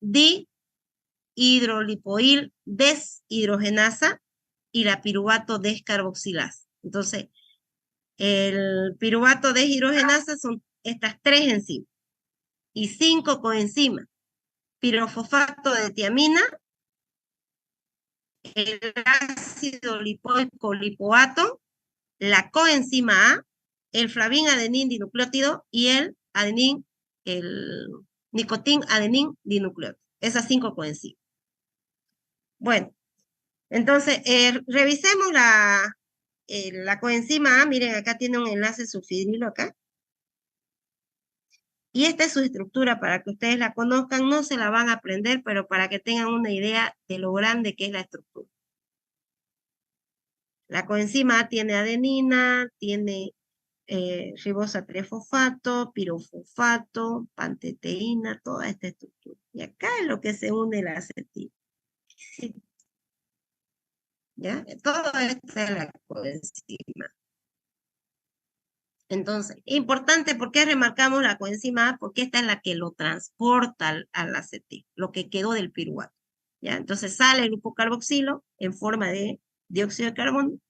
dihidrolipoil deshidrogenasa y la piruvato descarboxilasa. Entonces, el piruvato deshidrogenasa son estas 3 enzimas y 5 coenzimas. Pirofosfato de tiamina, el ácido lipoico lipoato, la coenzima A, el flavin adenín dinucleótido y el nicotín adenín dinucleótido. Esas 5 coenzimas. Bueno, entonces revisemos la coenzima A. Miren, acá tiene un enlace sulfidrilo acá. Y esta es su estructura para que ustedes la conozcan. No se la van a aprender, pero para que tengan una idea de lo grande que es la estructura. La coenzima A tiene adenina, tiene ribosa 3-fosfato, pirofosfato, panteteína, toda esta estructura. Y acá es lo que se une la acetina. ¿Ya? Todo esto es la coenzima. Entonces, importante, ¿por qué remarcamos la coenzima A? Porque esta es la que lo transporta al acetil, lo que quedó del piruvato. ¿Ya? Entonces sale el grupo carboxilo en forma de dióxido de carbono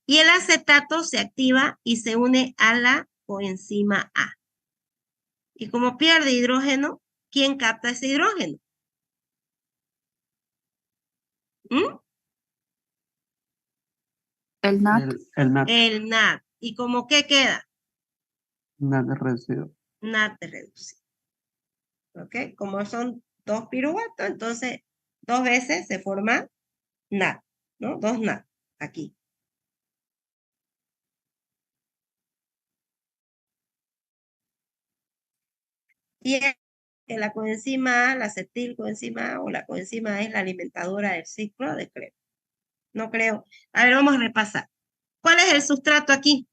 y el acetato se activa y se une a la coenzima A. Y como pierde hidrógeno, ¿quién capta ese hidrógeno? ¿Mm? El NAT. El NAT, El NAD. ¿Y como qué queda? NAT reducido. NAD reducido. ¿Ok? Como son dos piruvatos, entonces 2 veces se forma NAD, ¿no? 2 NAD aquí. Y es que la coenzima A, la acetilcoenzima A o la coenzima A es la alimentadora del ciclo de Krebs. No creo. A ver, vamos a repasar. ¿Cuál es el sustrato aquí?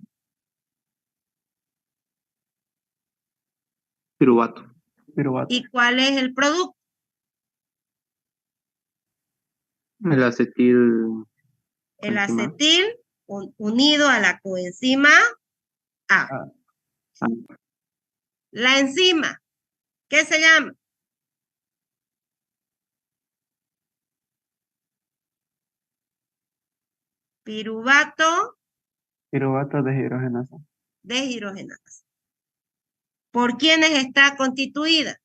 Piruvato. Piruvato. ¿Y cuál es el producto? El acetil. El Coenzima. acetil unido a la coenzima A. Ah. La enzima, ¿qué se llama? Piruvato Piruvato deshidrogenasa. deshidrogenasa. ¿Por quiénes está constituida?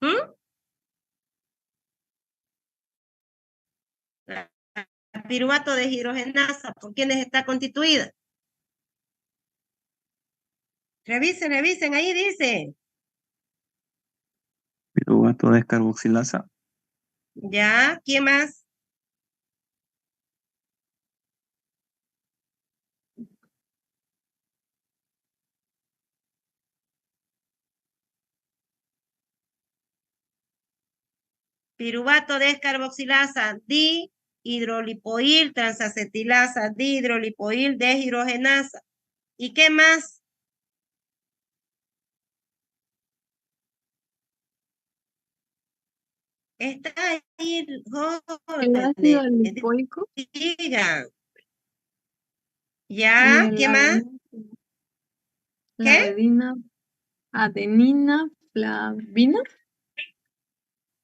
¿Mm? La piruvato deshidrogenasa, ¿por quiénes está constituida? Revisen, revisen, ahí dice. Piruvato descarboxilasa. Ya, ¿quién más? Piruvato descarboxilasa, dihidrolipoil, transacetilasa, dihidrolipoil, deshidrogenasa. ¿Y qué más? Está ahí, El ácido jóvenes, lipoico digan. y ¿Ya? el ¿Qué más? la adenina flavina.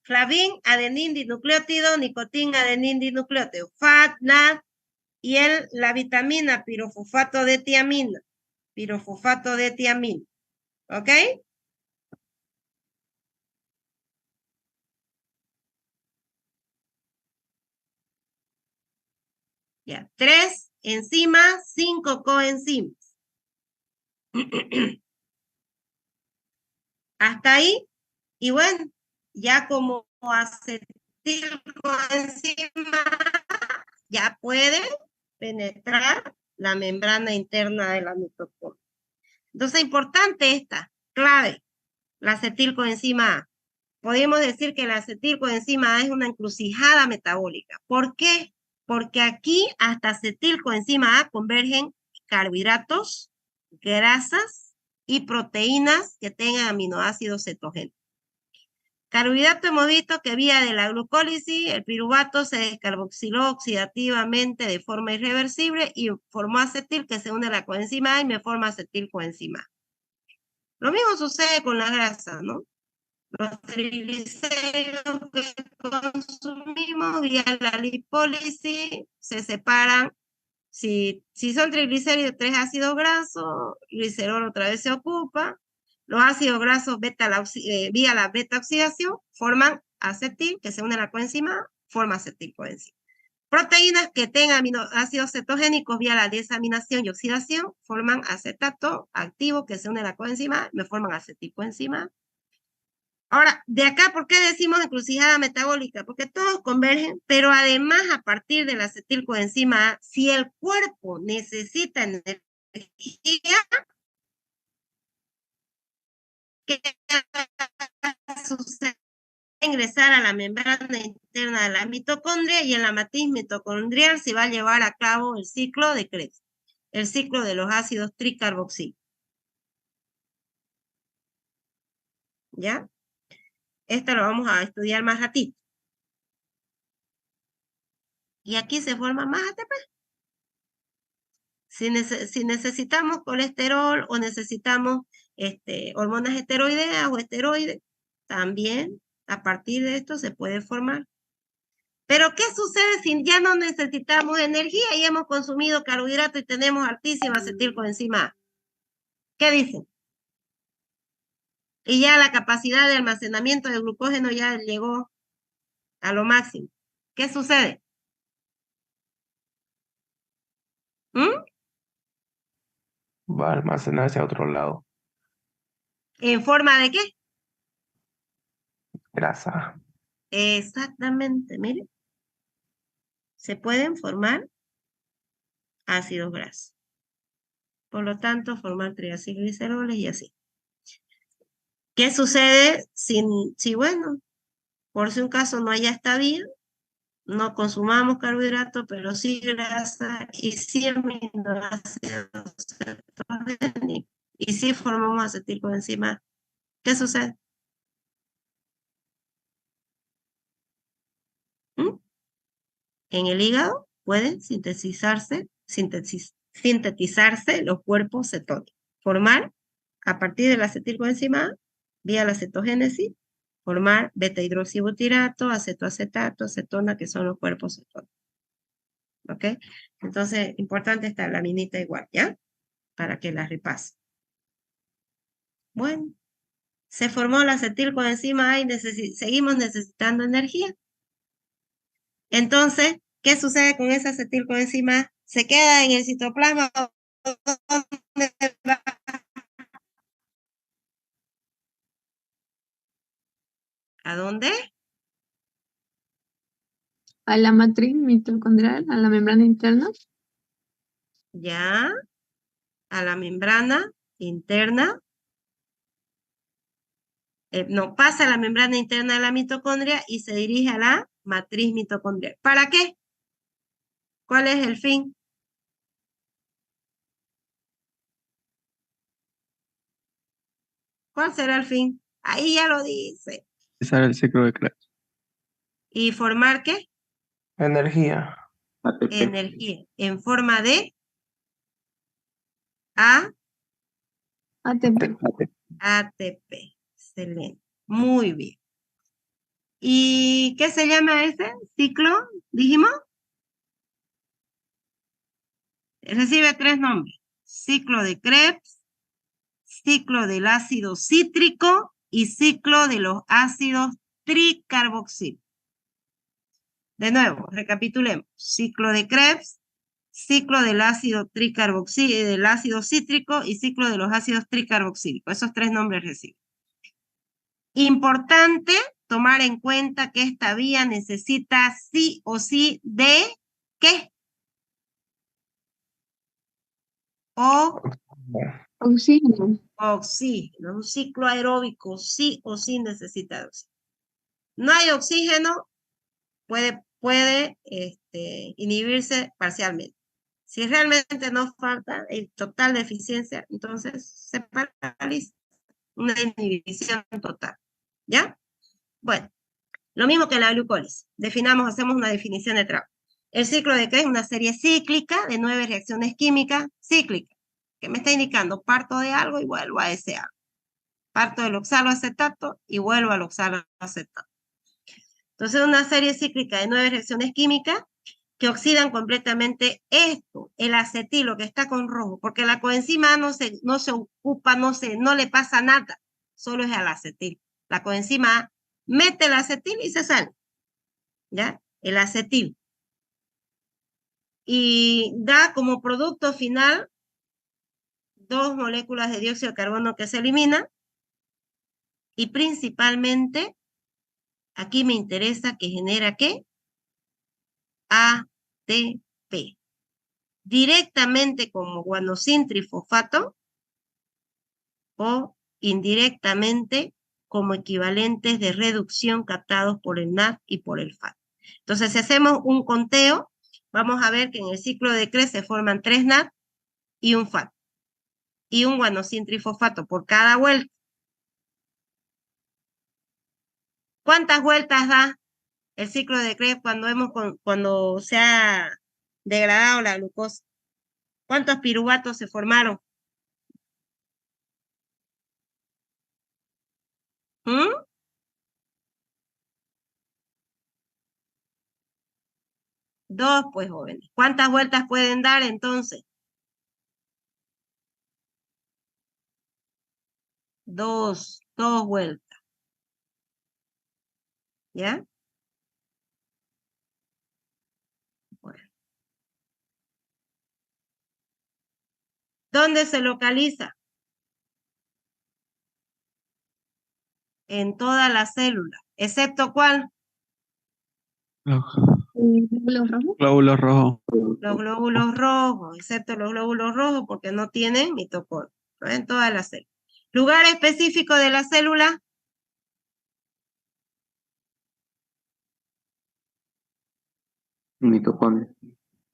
Flavin, adenín dinucleótido, nicotín, adenín dinucleótido, FAT, NAD y la vitamina pirofosfato de tiamina. Pirofosfato de tiamina. ¿Ok? Ya, 3 enzimas, 5 coenzimas. Hasta ahí. Y bueno, ya como acetilcoenzima ya puede penetrar la membrana interna de la mitocondria. Entonces, importante esta, clave, la acetilcoenzima A. Podemos decir que la acetilcoenzima A es una encrucijada metabólica. ¿Por qué? Porque aquí hasta acetilcoenzima A convergen carbohidratos, grasas y proteínas que tengan aminoácidos cetogénicos. Carbohidrato hemos visto que vía de la glucólisis, el piruvato se descarboxiló oxidativamente de forma irreversible y formó acetil que se une a la coenzima A y me forma acetilcoenzima A. Lo mismo sucede con la grasa, ¿no? Los triglicéridos que consumimos vía la lipólisis se separan. Si son triglicéridos, 3 ácidos grasos, glicerol otra vez se ocupa. Los ácidos grasos vía la beta oxidación forman acetil, que se une a la coenzima A, forma acetilcoenzima. Proteínas que tengan aminoácidos cetogénicos vía la desaminación y oxidación forman acetato activo, que se une a la coenzima A, me forman acetilcoenzima A. Ahora, de acá, ¿por qué decimos encrucijada metabólica? Porque todos convergen, pero además a partir de la acetilcoenzima A, si el cuerpo necesita energía, ¿qué sucede? Ingresar a la membrana interna de la mitocondria y en la matriz mitocondrial se va a llevar a cabo el ciclo de Krebs, el ciclo de los ácidos tricarboxílicos. ¿ya? Esto lo vamos a estudiar más ratito. Y aquí se forma más ATP. Si necesitamos colesterol o necesitamos hormonas esteroideas o esteroides, también a partir de esto se puede formar. Pero ¿qué sucede si ya no necesitamos energía y hemos consumido carbohidratos y tenemos altísima acetilcoenzima A? ¿Qué dicen? Y ya la capacidad de almacenamiento de glucógeno ya llegó a lo máximo. ¿Qué sucede? ¿Mm? Va a almacenarse a otro lado. ¿En forma de qué? Grasa. Exactamente, mire. Se pueden formar ácidos grasos. Por lo tanto, formar triacilgliceroles y así. ¿Qué sucede si bueno, por si un caso no haya esta vía, no consumamos carbohidratos, pero sí grasa y sí aminoácidos cetogénicos y sí formamos acetilcoenzima? ¿Qué sucede? ¿Mm? En el hígado pueden sintetizarse los cuerpos cetónicos, formar a partir de la acetilcoenzima A, vía la cetogénesis, formar beta-hidroxibutirato, acetoacetato, acetona, que son los cuerpos cetónicos. ¿Ok? Entonces, importante esta laminita igual, ¿ya? Para que la repase. Bueno, se formó la acetilcoenzima A y seguimos necesitando energía. Entonces, ¿qué sucede con esa acetilcoenzima A? ¿Se queda en el citoplasma? ¿Dónde va? ¿A dónde? A la matriz mitocondrial, a la membrana interna. Ya, a la membrana interna. No, pasa a la membrana interna de la mitocondria y se dirige a la matriz mitocondrial. ¿Para qué? ¿Cuál es el fin? ¿Cuál será el fin? Ahí ya lo dice. Empezar el ciclo de Krebs. ¿Y formar qué? Energía. ATP. Energía en forma de ATP. ATP. Excelente. Muy bien. ¿Y qué se llama ese ciclo? Dijimos. Recibe 3 nombres. Ciclo de Krebs, ciclo del ácido cítrico y ciclo de los ácidos tricarboxílicos. De nuevo, recapitulemos. Ciclo de Krebs, ciclo del ácido del ácido cítrico y ciclo de los ácidos tricarboxílicos. Esos 3 nombres reciben. Importante tomar en cuenta que esta vía necesita sí o sí de ¿qué? Oxígeno. Oxígeno. Un ciclo aeróbico sí o sí necesita oxígeno. No hay oxígeno, puede inhibirse parcialmente. Si realmente nos falta el total de eficiencia, entonces se paraliza. Una inhibición total. ¿Ya? Bueno, lo mismo que la glucólisis. Hacemos una definición de trabajo. El ciclo de Krebs es una serie cíclica de 9 reacciones químicas cíclicas, que me está indicando parto de algo y vuelvo a ese algo. Parto del oxaloacetato y vuelvo al oxaloacetato. Entonces, una serie cíclica de 9 reacciones químicas que oxidan completamente esto, el acetilo que está con rojo, porque la coenzima no se ocupa, no le pasa nada, solo es al acetil. La coenzima mete el acetil y se sale, ¿ya? El acetil. Y da como producto final 2 moléculas de dióxido de carbono que se eliminan y principalmente aquí me interesa que genera ¿qué? ATP. Directamente como guanosin trifosfato o indirectamente como equivalentes de reducción captados por el NAD y por el FAT. Entonces, si hacemos un conteo, vamos a ver que en el ciclo de Krebs se forman 3 NAD y un FAT y un guanosin trifosfato por cada vuelta. ¿Cuántas vueltas da el ciclo de Krebs cuando se ha degradado la glucosa? ¿Cuántos piruvatos se formaron? ¿Mm? Dos, pues, jóvenes. ¿Cuántas vueltas pueden dar entonces? Dos vueltas. ¿Ya? Bueno. ¿Dónde se localiza? En toda la célula. ¿Excepto cuál? Los Glóbulos rojos. glóbulos rojos. Los glóbulos rojos, excepto los glóbulos rojos porque no tienen mitocondria. ¿No? En toda la célula. ¿Lugar específico de la célula? Mitocondria.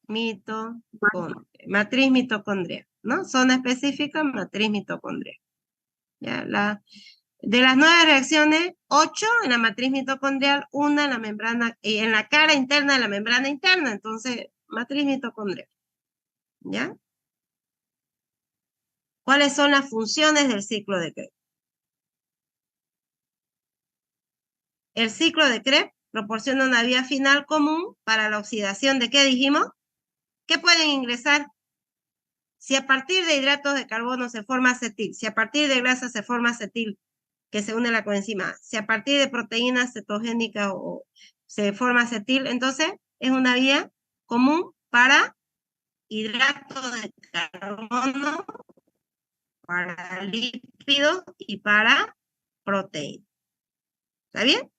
Mitocondria. Matriz mitocondrial, ¿no? Zona específica, matriz mitocondrial. Ya, de las 9 reacciones, 8 en la matriz mitocondrial, 1 en la membrana, y en la cara interna de la membrana interna, entonces, matriz mitocondrial. ¿Ya? ¿Cuáles son las funciones del ciclo de Krebs? El ciclo de Krebs proporciona una vía final común para la oxidación de ¿qué dijimos? ¿Qué pueden ingresar? Si a partir de hidratos de carbono se forma acetil, si a partir de grasa se forma acetil, que se une a la coenzima, si a partir de proteínas cetogénicas o se forma acetil, entonces es una vía común para hidratos de carbono, para lípidos y para proteínas. ¿Está bien?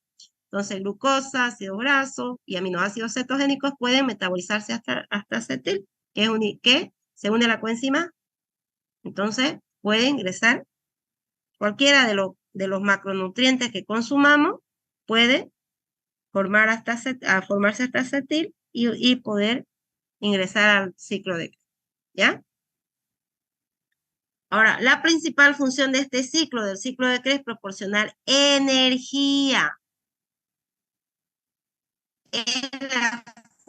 Entonces, glucosa, ácido graso y aminoácidos cetogénicos pueden metabolizarse hasta acetil, que se une a la coenzima. Entonces, puede ingresar cualquiera de los macronutrientes que consumamos, puede formarse hasta acetil y poder ingresar al ciclo de Krebs. ¿Ya? Ahora, la principal función de este ciclo, del ciclo de Krebs, es proporcionar energía. Es la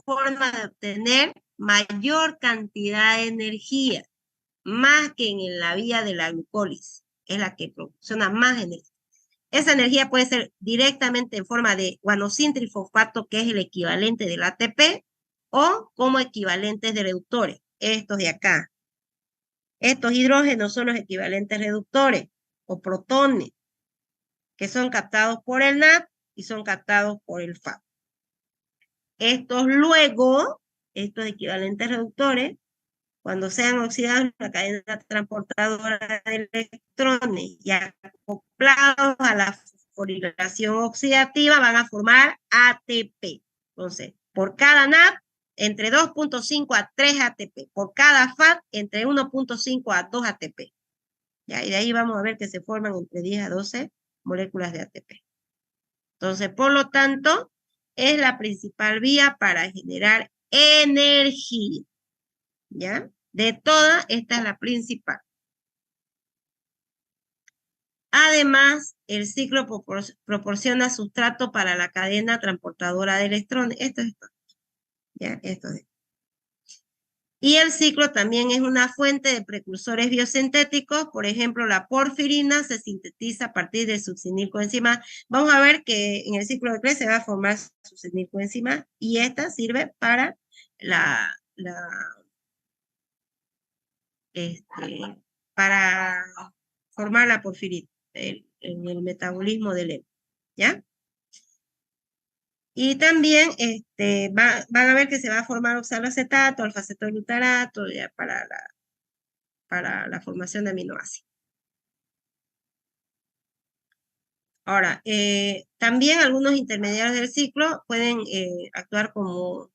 forma de obtener mayor cantidad de energía, más que en la vía de la glucólisis. Es la que proporciona más energía. Esa energía puede ser directamente en forma de guanosintrifosfato, que es el equivalente del ATP, o como equivalentes de reductores, estos de acá. Estos hidrógenos son los equivalentes reductores, o protones, que son captados por el NAD y son captados por el FAD. Estos luego, estos equivalentes reductores, cuando sean oxidados en la cadena transportadora de electrones y acoplados a la fosforilación oxidativa, van a formar ATP. Entonces, por cada NAD, entre 2.5 a 3 ATP. Por cada FAD, entre 1.5 a 2 ATP. ¿Ya? Y de ahí vamos a ver que se forman entre 10 a 12 moléculas de ATP. Entonces, por lo tanto, es la principal vía para generar energía. ¿Ya? De todas, esta es la principal. Además, el ciclo proporciona sustrato para la cadena transportadora de electrones. Esto es esto. ¿Ya? Esto es. Y el ciclo también es una fuente de precursores biosintéticos. Por ejemplo, la porfirina se sintetiza a partir de succinilcoenzima. Vamos a ver que en el ciclo de Krebs se va a formar succinilcoenzima y esta sirve para para formar la porfirina en el metabolismo del hemo, ¿ya? Y también van a ver que se va a formar oxaloacetato, alfa-cetoglutarato, ya para la formación de aminoácidos. Ahora, también algunos intermediarios del ciclo pueden actuar como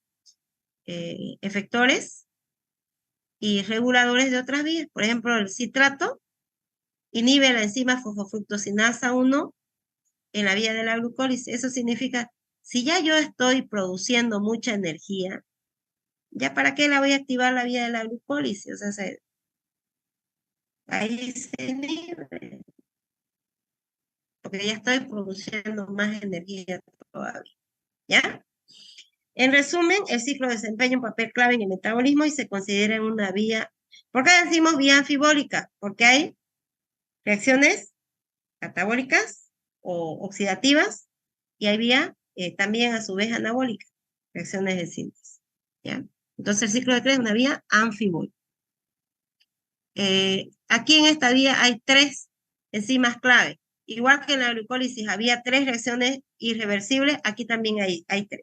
efectores y reguladores de otras vías. Por ejemplo, el citrato inhibe la enzima fosfofructosinasa 1 en la vía de la glucólisis. Eso significa, si ya yo estoy produciendo mucha energía, ¿ya para qué la voy a activar la vía de la glucólisis? O sea, ahí se inhibe. porque ya estoy produciendo más energía todavía, ¿ya? En resumen, el ciclo desempeña un papel clave en el metabolismo y se considera una vía. ¿Por qué decimos vía anfibólica? Porque hay reacciones catabólicas o oxidativas y hay vía también a su vez anabólica, reacciones de síntesis, ¿ya? Entonces el ciclo de Krebs es una vía anfibólica. Aquí en esta vía hay 3 enzimas clave. Igual que en la glucólisis había 3 reacciones irreversibles, aquí también hay 3.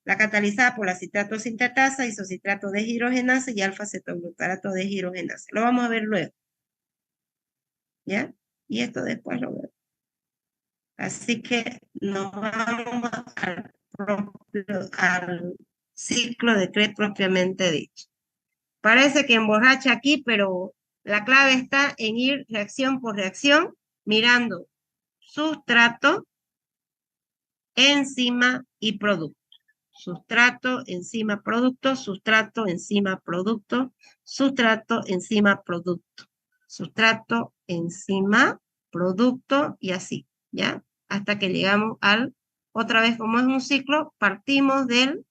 La catalizada por la citrato sintetasa, isocitrato deshidrogenasa y alfa-cetoglutarato deshidrogenasa. Lo vamos a ver luego, ¿ya? Y esto después lo veo. Así que nos vamos al ciclo de Krebs propiamente dicho. Parece que emborracha aquí, pero la clave está en ir reacción por reacción, mirando sustrato, enzima y producto. Sustrato, enzima, producto, sustrato, enzima, producto, sustrato, enzima, producto, sustrato, enzima, producto y así, ¿ya? Hasta que llegamos otra vez como es un ciclo, partimos de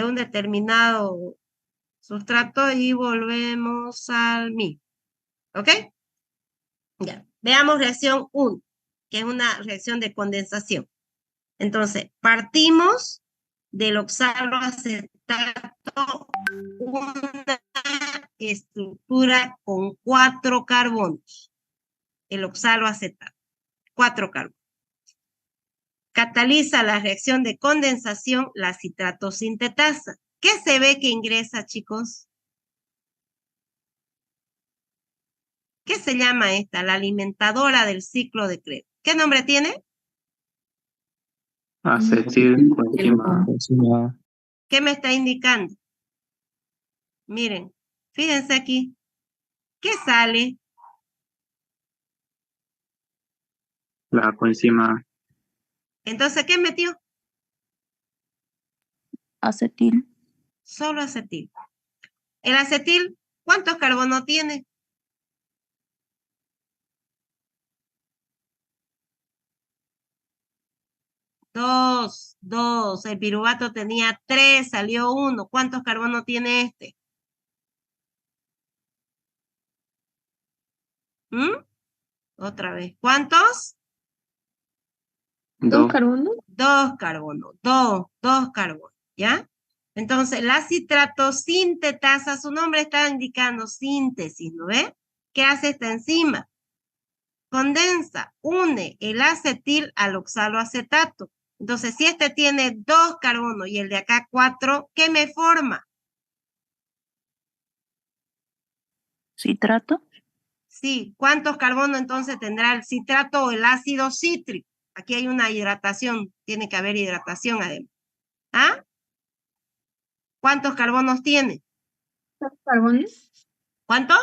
un determinado sustrato y volvemos al mismo, ¿ok? Ya, veamos reacción 1, que es una reacción de condensación. Entonces, partimos del oxaloacetato, una estructura con 4 carbonos. El oxaloacetato, 4 carbonos. Cataliza la reacción de condensación la citrato sintetasa. ¿Qué se ve que ingresa, chicos? ¿Qué se llama esta? La alimentadora del ciclo de Krebs. ¿Qué nombre tiene? Acetilcoenzima. ¿Qué me está indicando? Miren, fíjense aquí. ¿Qué sale? La coenzima Entonces, ¿qué metió? Acetil. Solo acetil. El acetil, ¿cuántos carbonos tiene? 2, 2. El piruvato tenía 3, salió 1. ¿Cuántos carbonos tiene este? Otra vez. ¿Cuántos? 2 carbonos. 2 carbonos. 2 carbonos. ¿Ya? Entonces, la citrato sintetasa, su nombre está indicando síntesis, ¿no ve? ¿Qué hace esta enzima? Condensa, une el acetil al oxaloacetato. Entonces, si este tiene 2 carbonos y el de acá 4, ¿qué me forma? Citrato. Sí, ¿cuántos carbonos entonces tendrá el citrato o el ácido cítrico? Aquí hay una hidratación, tiene que haber hidratación además. ¿Ah? ¿Cuántos carbonos tiene? 6 carbonos. ¿Cuántos?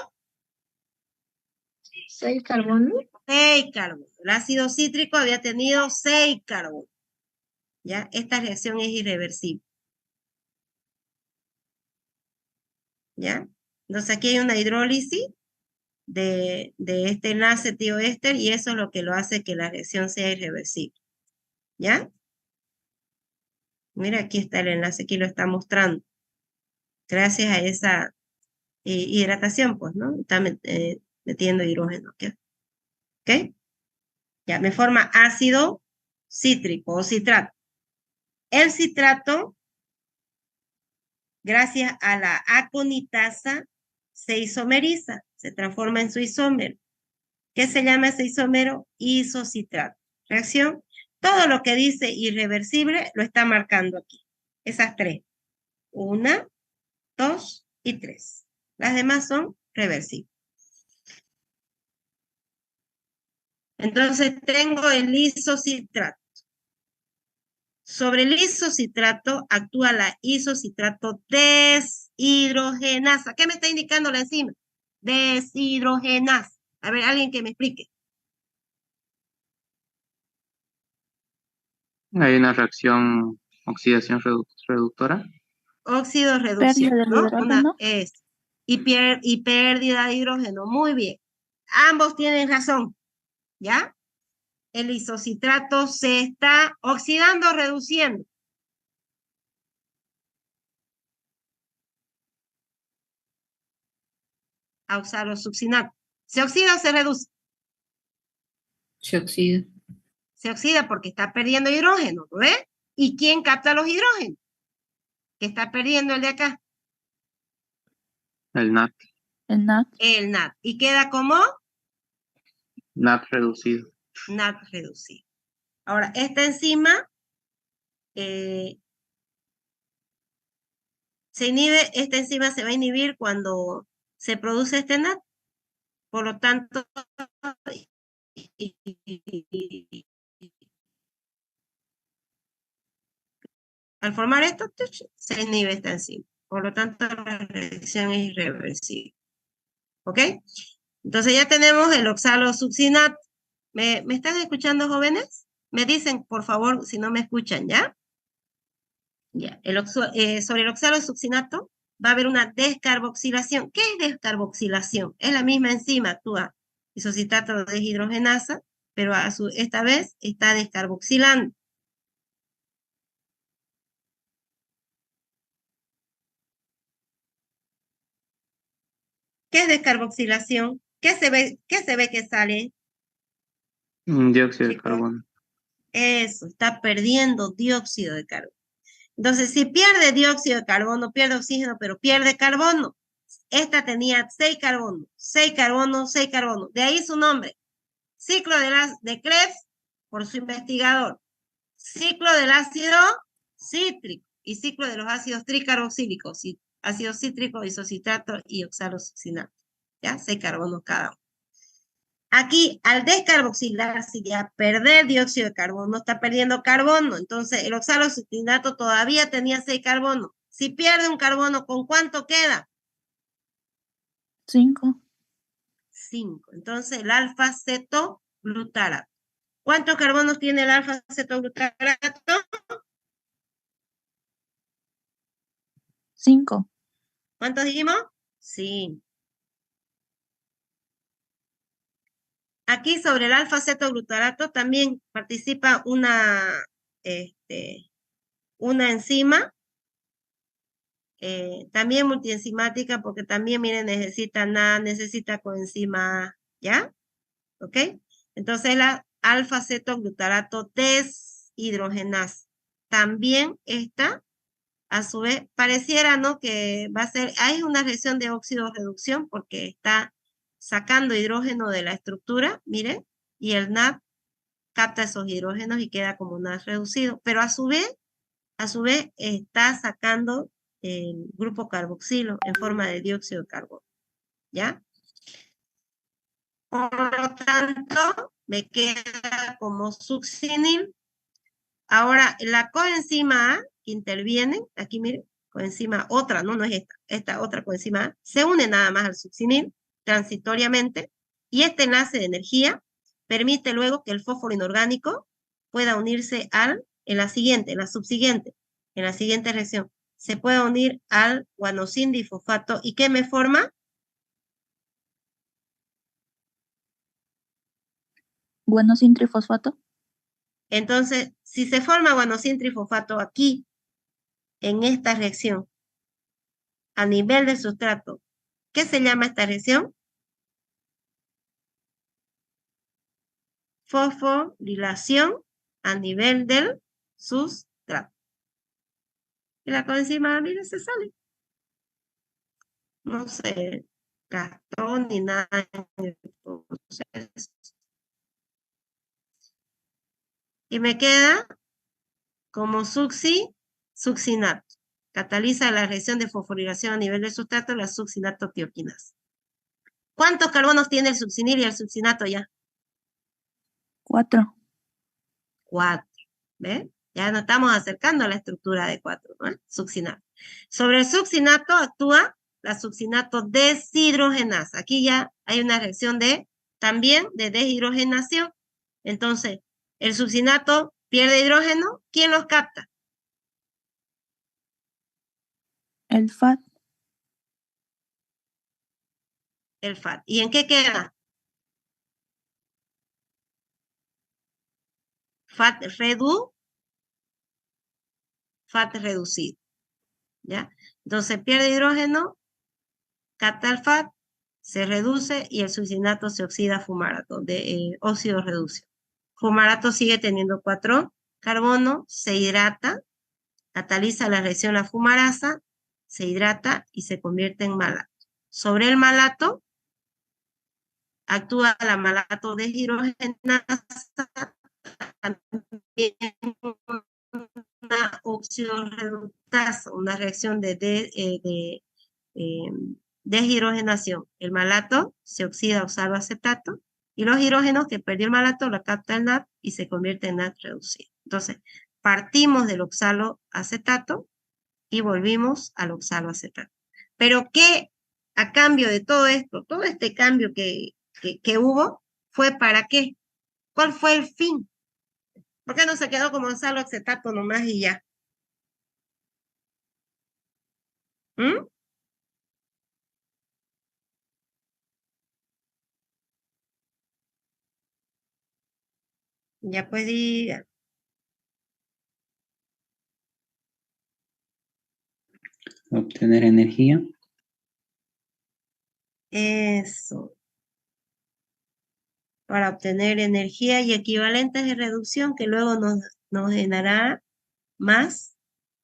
6 carbonos. 6 carbonos. El ácido cítrico había tenido 6 carbonos. ¿Ya? Esta reacción es irreversible. ¿Ya? Entonces aquí hay una hidrólisis de este enlace tioéster y eso es lo que lo hace que la reacción sea irreversible. ¿Ya? Mira, aquí está el enlace, aquí lo está mostrando. Gracias a esa hidratación, pues, ¿no? Está metiendo hidrógeno, ¿ok? ¿Ok? Ya, me forma ácido cítrico o citrato. El citrato, gracias a la aconitasa, se isomeriza, se transforma en su isómero. ¿Qué se llama ese isómero? Isocitrato. Reacción. Todo lo que dice irreversible lo está marcando aquí. Esas 3. 1, 2 y 3. Las demás son reversibles. Entonces tengo el isocitrato. Sobre el isocitrato actúa la isocitrato deshidrogenasa. ¿Qué me está indicando la enzima? Deshidrogenasa. A ver, alguien que me explique. Hay una reacción oxidación reductora. Óxido reducción, Pérdida del ¿no? hidrógeno. Y pérdida de hidrógeno. Muy bien. Ambos tienen razón, ¿ya? el isocitrato se está oxidando o reduciendo. A oxalosuccinato. ¿Se oxida o se reduce? Se oxida. Se oxida porque está perdiendo hidrógeno, ¿no ves? ¿Y quién capta los hidrógenos? Que está perdiendo el de acá. El NAT. El NAT. El NAT. Y queda como NAT reducido. NAT reducido. Ahora, esta enzima se inhibe, esta enzima se va a inhibir cuando se produce este NAT. Por lo tanto, al formar esto, se inhibe esta enzima. Por lo tanto, la reacción es irreversible. ¿Ok? Entonces ya tenemos el oxalosuccinato. ¿Me están escuchando, jóvenes? Me dicen, por favor, si no me escuchan, ¿ya? Ya. Sobre el oxalosuccinato va a haber una descarboxilación. ¿Qué es descarboxilación? Es la misma enzima, actúa isocitrato de deshidrogenasa, pero esta vez está descarboxilando. ¿Qué es descarboxilación? ¿Qué se ve que sale? Dióxido de Chicos, carbono. eso, está perdiendo dióxido de carbono. Entonces, si pierde dióxido de carbono, pierde oxígeno, pero pierde carbono. Esta tenía 6 carbonos, 6 carbonos, 6 carbonos. De ahí su nombre. Ciclo de Krebs, por su investigador. Ciclo del ácido cítrico y ciclo de los ácidos tricarboxílicos, ácido cítrico, isocitrato y oxalosuccinato. ¿Ya? 6 carbonos cada uno. Aquí, al descarboxilarse y a perder dióxido de carbono, está perdiendo carbono. Entonces, el oxalosuccinato todavía tenía 6 carbonos. Si pierde un carbono, ¿con cuánto queda? 5. 5. Entonces, el alfa-cetoglutarato. ¿Cuántos carbonos tiene el alfa-cetoglutarato? 5. ¿Cuántos dijimos? Sí. Aquí sobre el alfa-cetoglutarato también participa una enzima, también multienzimática, porque también, miren, necesita coenzima, ¿ya? ¿Ok? Entonces la alfa-cetoglutarato deshidrogenasa. También esta, a su vez, pareciera, ¿no? Que va a ser, hay una reacción de óxido-reducción porque está sacando hidrógeno de la estructura, miren, y el NAD capta esos hidrógenos y queda como NAD reducido, pero a su vez está sacando el grupo carboxilo en forma de dióxido de carbono, ¿ya? Por lo tanto, me queda como succinil. Ahora, la coenzima A que interviene, aquí miren, coenzima otra, no es esta otra coenzima A, se une nada más al succinil transitoriamente y este enlace de energía permite luego que el fósforo inorgánico pueda unirse en la siguiente reacción, se puede unir al guanosin difosfato. ¿Y qué me forma? Guanosin trifosfato. Entonces, si se forma guanosin trifosfato aquí, en esta reacción, a nivel del sustrato, ¿qué se llama esta reacción? Fosforilación a nivel del sustrato. Y la coenzima, mire, se sale. No se gastó ni nada en el proceso. Y me queda como succinato. Cataliza la reacción de fosforilación a nivel del sustrato, la succinatotioquinasa. ¿Cuántos carbonos tiene el succinil y el succinato ya? 4. 4. ¿Ven? Ya nos estamos acercando a la estructura de 4, ¿no? Succinato. Sobre el succinato actúa la succinato deshidrogenasa. Aquí ya hay una reacción también de deshidrogenación. Entonces, el succinato pierde hidrógeno. ¿Quién los capta? El FAT. El FAT. ¿Y en qué queda? fat reducido, ¿ya? Entonces pierde hidrógeno, capta el fat, se reduce y el succinato se oxida a fumarato, de óxido reducido. Fumarato sigue teniendo 4 carbonos, se hidrata, cataliza la reacción la fumarasa, se hidrata y se convierte en malato. Sobre el malato actúa la malato deshidrogenasa, también una oxidorreductasa, una reacción de deshidrogenación. El malato se oxida a oxaloacetato y los hidrógenos que perdió el malato lo capta el NAD y se convierte en NAD reducido. Entonces, partimos del oxaloacetato y volvimos al oxaloacetato. Pero ¿qué a cambio de todo esto, todo este cambio que hubo, fue para qué? ¿Cuál fue el fin? ¿Por qué no se quedó como oxaloacetato nomás y ya? ¿Mm? Ya pues diga. Obtener energía. Eso. Para obtener energía y equivalentes de reducción que luego nos generará más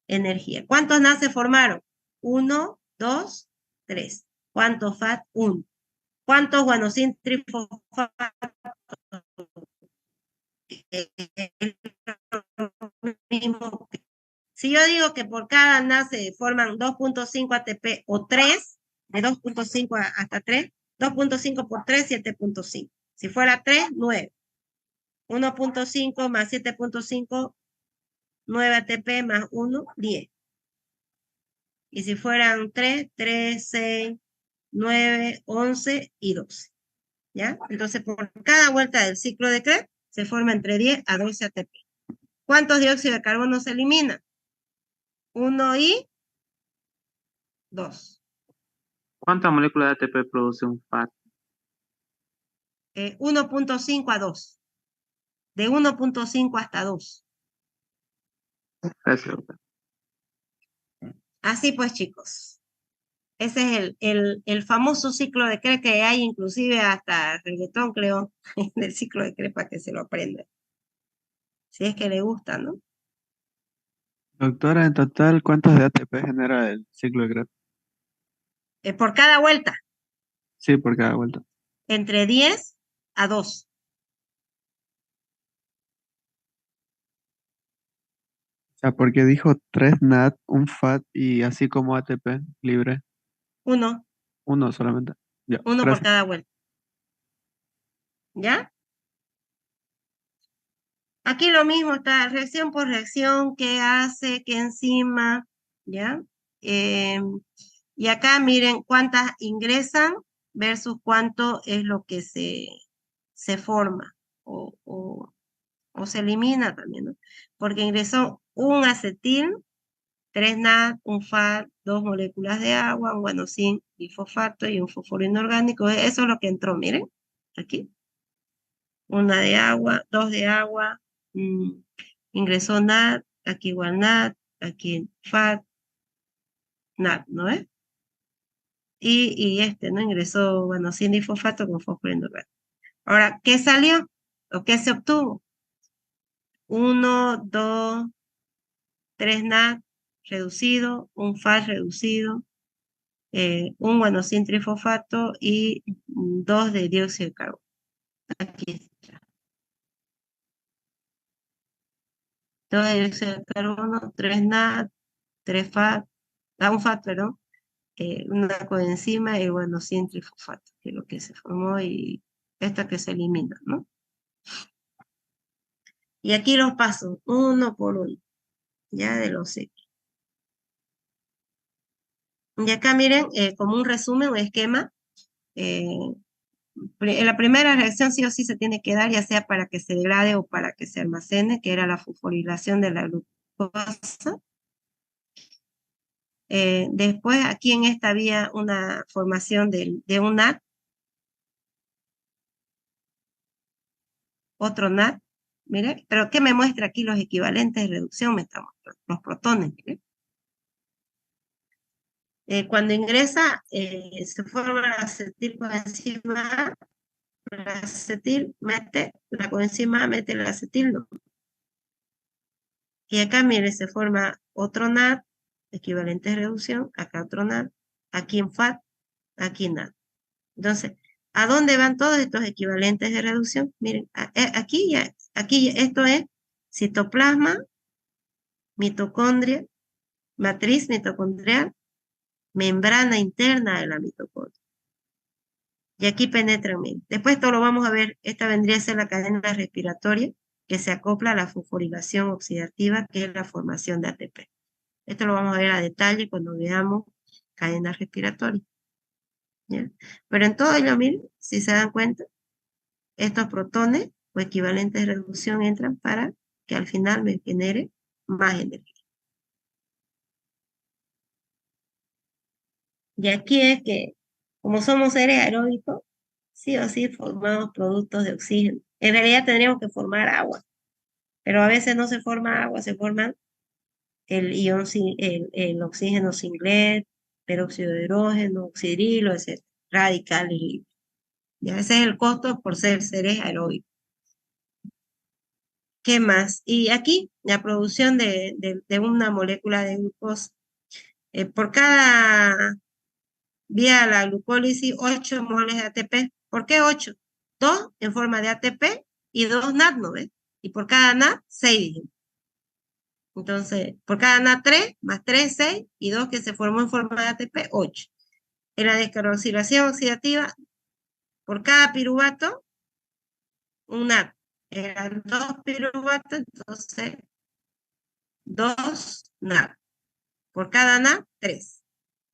energía. ¿Cuántos NAD se formaron? 1, 2, 3. ¿Cuántos FAT? 1. ¿Cuántos guanosin trifosfato? Si yo digo que por cada NAD se forman 2.5 ATP o 3, de 2.5 hasta 3, 2.5 por 3, 7.5. Si fuera 3, 9. 1.5 más 7.5, 9 ATP más 1, 10. Y si fueran 3, 3, 6, 9, 11 y 12. ¿Ya? Entonces, por cada vuelta del ciclo de Krebs, se forma entre 10 a 12 ATP. ¿Cuántos dióxido de carbono se eliminan? 1 y 2. ¿Cuántas moléculas de ATP produce un FAT? 1.5 a 2. De 1.5 hasta 2. Gracias, doctor. Así pues, chicos. Ese es el famoso ciclo de Krebs que hay, inclusive hasta reggaetón, creo, del ciclo de Krebs para que se lo aprenda. Si es que le gusta, ¿no? Doctora, en total, ¿cuántos de ATP genera el ciclo de Krebs? Por cada vuelta, Sí, por cada vuelta. entre 10 a 2. O sea, porque dijo 3 NAD, un FAT y así como ATP libre. Uno Uno solamente. Ya, por gracias. cada vuelta. ¿Ya? Aquí lo mismo está, reacción por reacción, qué hace, qué enzima, ¿ya? Y acá miren cuántas ingresan versus cuánto es lo que se forma o se elimina también, ¿no? Porque ingresó un acetil, 3 NAD, un FAT, 2 moléculas de agua, un guanosin bifosfato y un fósforo inorgánico. Eso es lo que entró, miren, aquí. Una de agua, 2 de agua, ingresó NAD, aquí igual NAD, aquí FAT, NAD, ¿no es? Y no ingresó, bueno, sin difosfato con fósforo inorgánico. Ahora, ¿qué salió? ¿O qué se obtuvo? 1, 2, 3 NAD reducido, un FAT reducido, un guanosin trifosfato y 2 de dióxido de carbono. Aquí está. 2 de dióxido de carbono, 3 NAD, 3 FAT, un FAT, perdón, una coenzima y guanosin trifosfato, que es lo que se formó y esta que se elimina, ¿no? Y aquí los pasos, uno por uno, ya de los ciclos. Y acá miren, como un resumen, un esquema, en la primera reacción sí o sí se tiene que dar, ya sea para que se degrade o para que se almacene, que era la fosforilación de la glucosa. Después aquí en esta había una formación de un NAD, otro NAD, Mire, pero ¿qué me muestra aquí los equivalentes de reducción? Me está mostrando los protones, mire. Cuando ingresa, se forma la acetilcoenzima A, la acetil mete, la coenzima A mete el acetil, no. Y acá, mire, se forma otro NAD, equivalente de reducción, acá otro NAD, aquí en FAT, aquí NAD. Entonces, ¿a dónde van todos estos equivalentes de reducción? Miren, aquí esto es citoplasma, mitocondria, matriz mitocondrial, membrana interna de la mitocondria. Y aquí penetran bien. Después esto lo vamos a ver, esta vendría a ser la cadena respiratoria que se acopla a la fosforilación oxidativa, que es la formación de ATP. Esto lo vamos a ver a detalle cuando veamos cadena respiratoria. ¿Ya? Pero en todo ello, miren, si se dan cuenta, estos protones o equivalentes de reducción entran para que al final me genere más energía. Y aquí es que, como somos seres aeróbicos, sí o sí formamos productos de oxígeno. En realidad tendríamos que formar agua, pero a veces no se forma agua, se forman el oxígeno singlet, peróxido de hidrógeno, oxidrilo, etc. Radicales libres. Ya ese es el costo por ser seres aeróbicos. ¿Qué más? Y aquí la producción de una molécula de glucosa. Por cada vía la glucólisis, 8 moles de ATP. ¿Por qué 8? 2 en forma de ATP y 2 NAD, ¿no ves? Y por cada NAD, 6. Entonces, por cada NAD 3, más 3, 6, y 2 que se formó en forma de ATP, 8. En la descarboxilación oxidativa, por cada piruvato, un NAD. Eran 2 piruvatos, entonces 2 NAD. Por cada NAD, 3.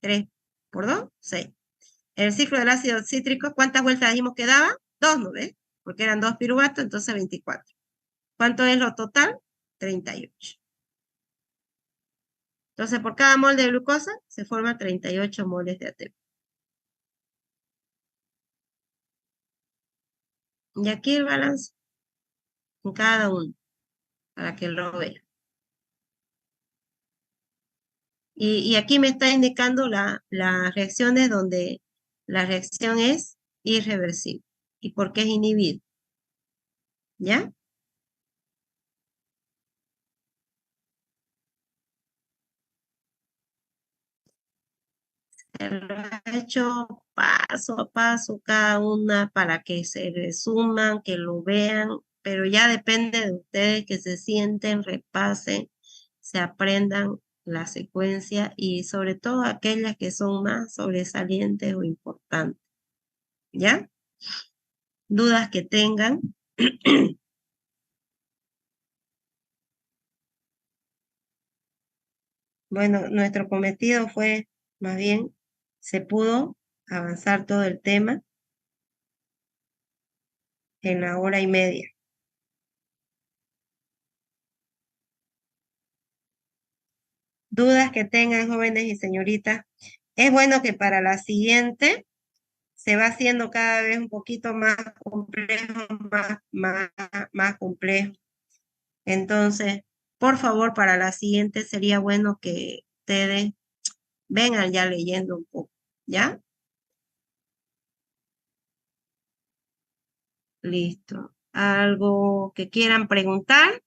3 por 2, 6. En el ciclo del ácido cítrico, ¿cuántas vueltas dijimos que daba? 2, ¿no ves? Porque eran 2 piruvatos, entonces 24. ¿Cuánto es lo total? 38. Entonces, por cada mol de glucosa se forma 38 moles de ATP. Y aquí el balance en cada uno, para que lo vean. Y aquí me está indicando las reacciones donde la reacción es irreversible. ¿Y por qué es inhibido? ¿Ya? Se lo he hecho paso a paso cada una para que se resuman, que lo vean, pero ya depende de ustedes que se sienten, repasen, se aprendan la secuencia y sobre todo aquellas que son más sobresalientes o importantes. ¿Ya? Dudas que tengan. Bueno, nuestro cometido fue, más bien, se pudo avanzar todo el tema en la hora y media. Dudas que tengan, jóvenes y señoritas. Es bueno que para la siguiente se va haciendo cada vez un poquito más complejo, más complejo. Entonces, por favor, para la siguiente sería bueno que ustedes vengan ya leyendo un poco, ¿ya? Listo. ¿Algo que quieran preguntar?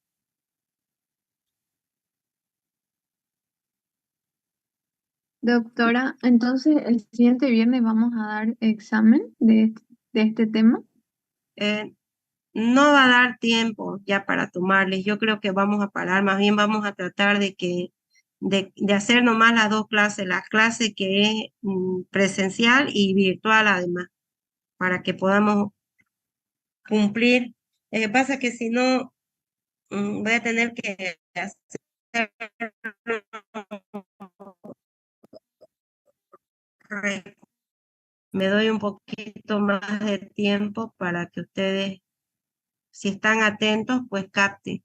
Doctora, entonces el siguiente viernes vamos a dar examen de este tema. No va a dar tiempo ya para tomarles. Yo creo que vamos a parar, más bien vamos a tratar de hacer nomás las dos clases, la clase que es presencial y virtual además, para que podamos cumplir. Lo que pasa es que si no, voy a tener que hacer me doy un poquito más de tiempo para que ustedes, si están atentos, pues capten.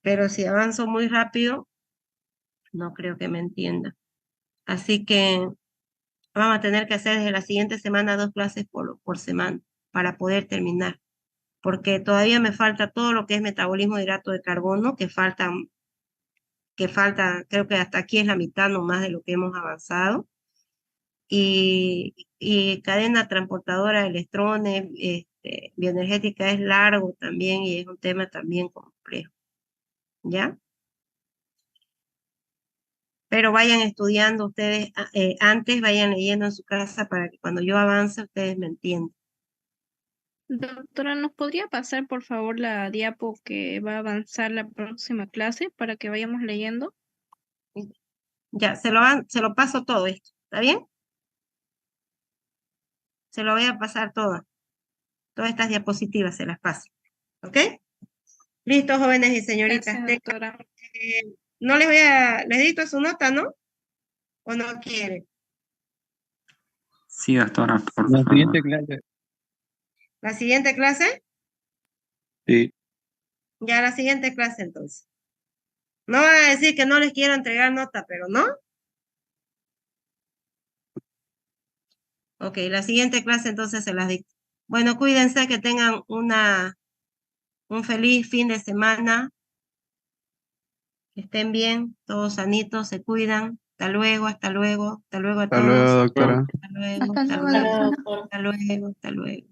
Pero si avanzo muy rápido, no creo que me entiendan. Así que vamos a tener que hacer desde la siguiente semana 2 clases por semana para poder terminar. porque todavía me falta todo lo que es metabolismo de hidrato de carbono, que falta, creo que hasta aquí es la mitad nomás de lo que hemos avanzado. Y cadena transportadora de electrones, bioenergética es largo también y es un tema también complejo, ¿ya? Pero vayan estudiando ustedes antes, vayan leyendo en su casa para que cuando yo avance ustedes me entiendan. Doctora, ¿nos podría pasar por favor la diapo que va a avanzar la próxima clase para que vayamos leyendo? Ya, se lo paso todo esto, ¿está bien? Se lo voy a pasar todo. Todas estas diapositivas se las paso. ¿Ok? Listo, jóvenes y señoritas. Gracias, doctora. No les dicto su nota, ¿no? ¿O no quiere? Sí, doctora, por La favor. siguiente clase. ¿La siguiente clase? Sí. Ya la siguiente clase entonces. No van a decir que no les quiero entregar nota, pero no. Ok, la siguiente clase entonces se las dicto. Bueno, cuídense, que tengan un feliz fin de semana. Que estén bien, todos sanitos, se cuidan. Hasta luego, hasta luego, hasta luego a Hasta luego, todos. doctora. Hasta luego, Hasta hasta luego, luego, doctora. Doctora. hasta luego, hasta luego.